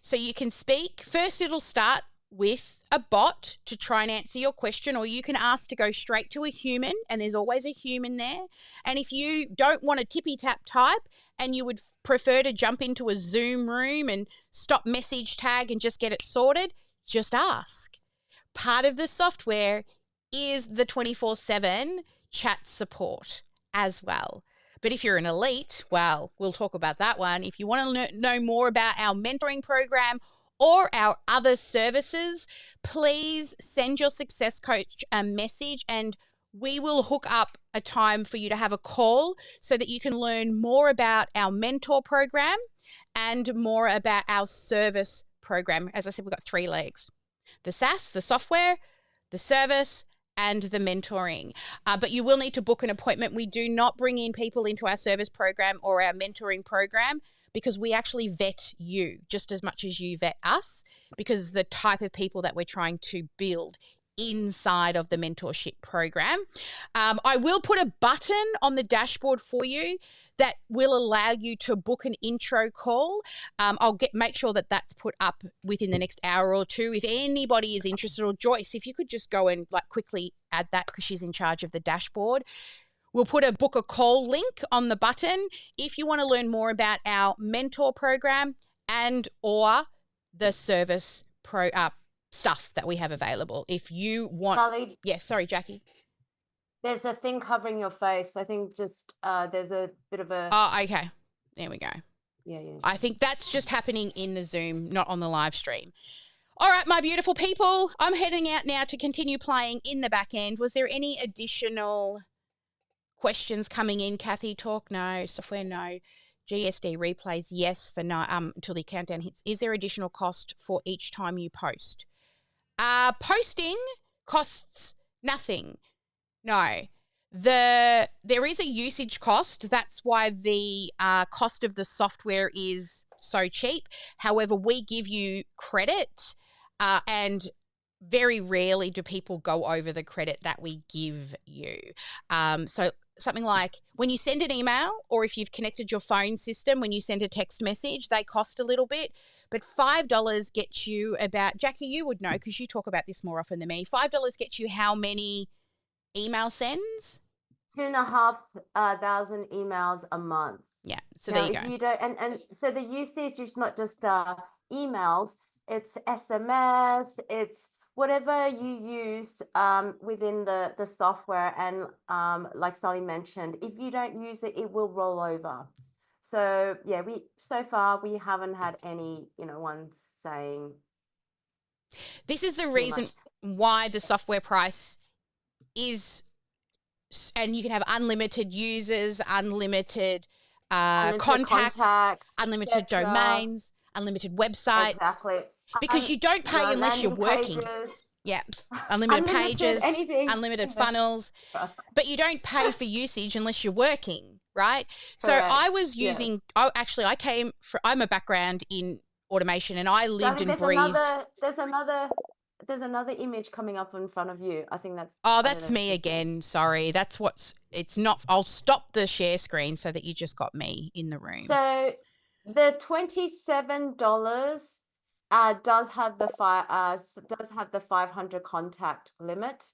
So you can speak. First, it'll start with a bot to try and answer your question, or you can ask to go straight to a human, and there's always a human there. And if you don't want to tippy-tap type and you would prefer to jump into a Zoom room and stop message tag and just get it sorted, just ask. Part of the software is the 24/7 chat support as well. But if you're an elite, well, we'll talk about that one. If you want to know more about our mentoring program or our other services, please send your success coach a message and we will hook up a time for you to have a call so that you can learn more about our mentor program and more about our service program. As I said, we've got 3 legs: the SaaS, the software, the service, and the mentoring. But you will need to book an appointment. We do not bring in people into our service program or our mentoring program because we actually vet you just as much as you vet us, because the type of people that we're trying to build inside of the mentorship program. I will put a button on the dashboard for you that will allow you to book an intro call. I'll make sure that that's put up within the next hour or two. If anybody is interested, or Joyce, if you could just go and quickly add that because she's in charge of the dashboard. We'll put a book a call link on the button if you want to learn more about our mentor program and or the service stuff that we have available. If you want... Sally, yes, sorry, Jackie. there's a thing covering your face. I think just there's a bit of a... Oh, okay. There we go. Yeah. I think that's just happening in the Zoom, not on the live stream. All right, my beautiful people, I'm heading out now to continue playing in the back end. Was there any additional questions coming in? Kathy, talk, no. Software, no. GSD replays, yes, for no, until the countdown hits. Is there additional cost for each time you post? Posting costs nothing. No. There is a usage cost. That's why the cost of the software is so cheap. However, we give you credit, and very rarely do people go over the credit that we give you. So something like when you send an email, or if you've connected your phone system, when you send a text message, they cost a little bit, but $5 gets you about, Jackie, you would know because you talk about this more often than me, $5 gets you how many email sends? 2,500 emails a month. Yeah, so now, there you go. If you don't, and so the usage is not just emails, it's SMS, it's whatever you use within the software. And like Sally mentioned, if you don't use it, it will roll over. So yeah, so far we haven't had any ones saying. This is the reason why the software price is, and you can have unlimited users, unlimited contacts, unlimited domains, unlimited websites. Exactly. Because you don't pay unless you're working. Pages. Yeah. Unlimited pages, anything. unlimited funnels. But you don't pay for usage unless you're working, right? So Correct. I was using, I'm a background in automation, and I lived and breathed. There's another image coming up in front of you. I think that's... Oh, that's me again. Sorry. It's not, I'll stop the share screen so that you just got me in the room. So the $27 does have the 500 contact limit.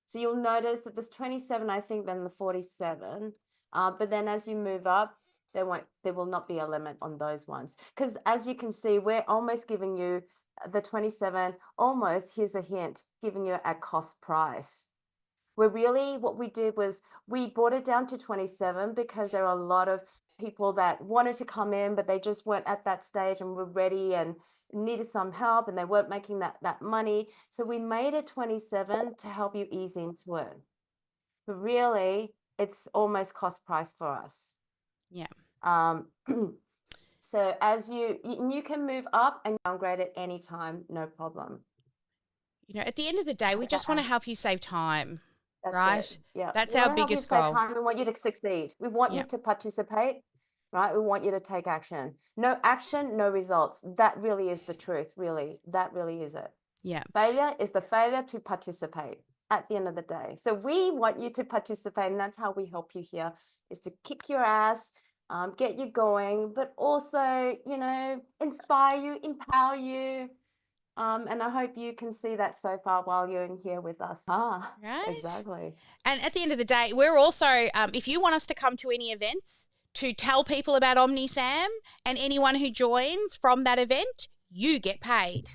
So you'll notice that there's 27, I think, then the 47. But then as you move up, there will not be a limit on those ones. Because as you can see, we're almost giving you the 27, almost, here's a hint, giving you at cost price. What we did was we brought it down to 27 because there are a lot of people that wanted to come in, but they just weren't at that stage and were ready and needed some help, and they weren't making that money. So we made it 27 to help you ease into it. But really, it's almost cost price for us. Yeah. So as you can move up and downgrade at any time, no problem. At the end of the day, we just want to help you save time. That's right? it. Yeah. That's We our want to help you biggest save goal. time. We want you to succeed. We want you Yep. to participate, right? We want you to take action. No action, no results. That really is the truth, really. That really is it. Yeah. Failure is the failure to participate at the end of the day. So we want you to participate, and that's how we help you here, is to kick your ass, get you going, but also, you know, inspire you, empower you. And I hope you can see that so far while you're in here with us. Ah, Right. exactly. And at the end of the day, we're also, if you want us to come to any events to tell people about OmniSam, and anyone who joins from that event, you get paid.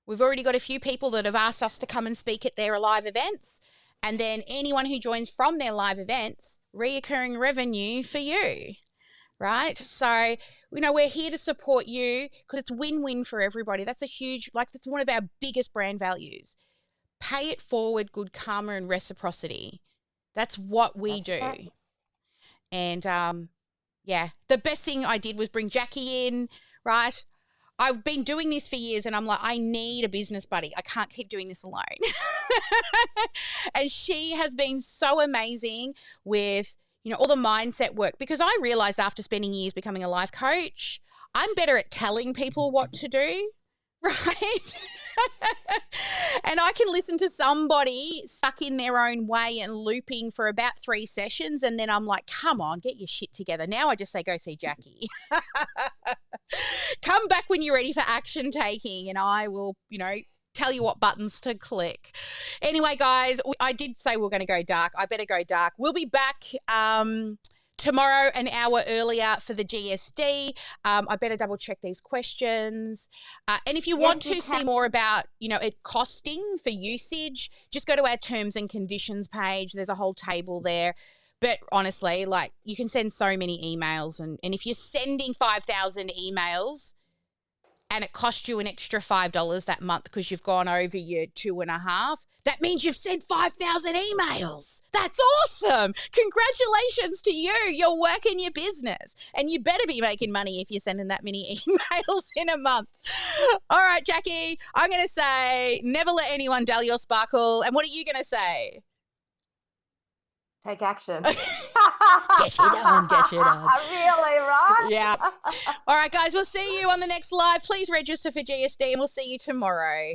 We've already got a few people that have asked us to come and speak at their live events. And then anyone who joins from their live events, reoccurring revenue for you. Right? So, you know, we're here to support you because it's win-win for everybody. That's a huge, like, that's one of our biggest brand values. Pay it forward, good karma and reciprocity. That's what we do. Right. And, yeah, the best thing I did was bring Jackie in, right? I've been doing this for years and I'm like, I need a business buddy. I can't keep doing this alone. And she has been so amazing with, you know, all the mindset work, because I realized after spending years becoming a life coach, I'm better at telling people what to do, right? And I can listen to somebody stuck in their own way and looping for about 3 sessions. And then I'm like, come on, get your shit together. Now I just say, go see Jackie. Come back when you're ready for action taking, and I will, you know, tell you what buttons to click. Anyway, guys, I did say we're going to go dark. I better go dark. We'll be back tomorrow an hour earlier for the GSD. I better double check these questions. And if you want to see more about, you know, it costing for usage, just go to our terms and conditions page. There's a whole table there. But honestly, like, you can send so many emails. And if you're sending 5,000 emails and it costs you an extra $5 that month because you've gone over your 2.5, that means you've sent 5,000 emails. That's awesome. Congratulations to you. You're working your business. And you better be making money if you're sending that many emails in a month. All right, Jackie, I'm going to say never let anyone dull your sparkle. And what are you going to say? Take action. Get it on, get it on. Really, right? Yeah. All right, guys, we'll see you on the next live. Please register for GSD and we'll see you tomorrow.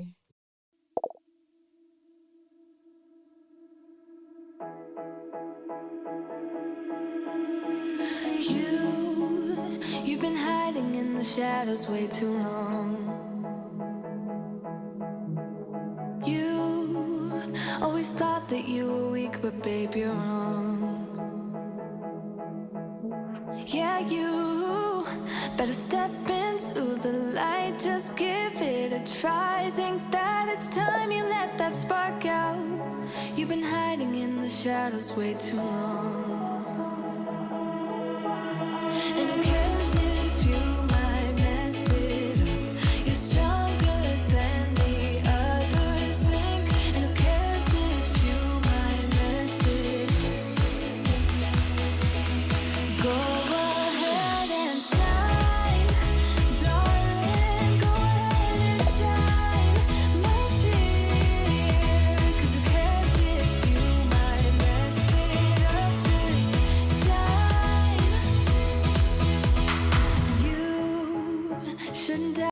You've been hiding in the shadows way too long. You always thought that you were weak, but babe, you're wrong. Yeah, you better step into the light, just give it a try. Think that it's time you let that spark out. You've been hiding in the shadows way too long.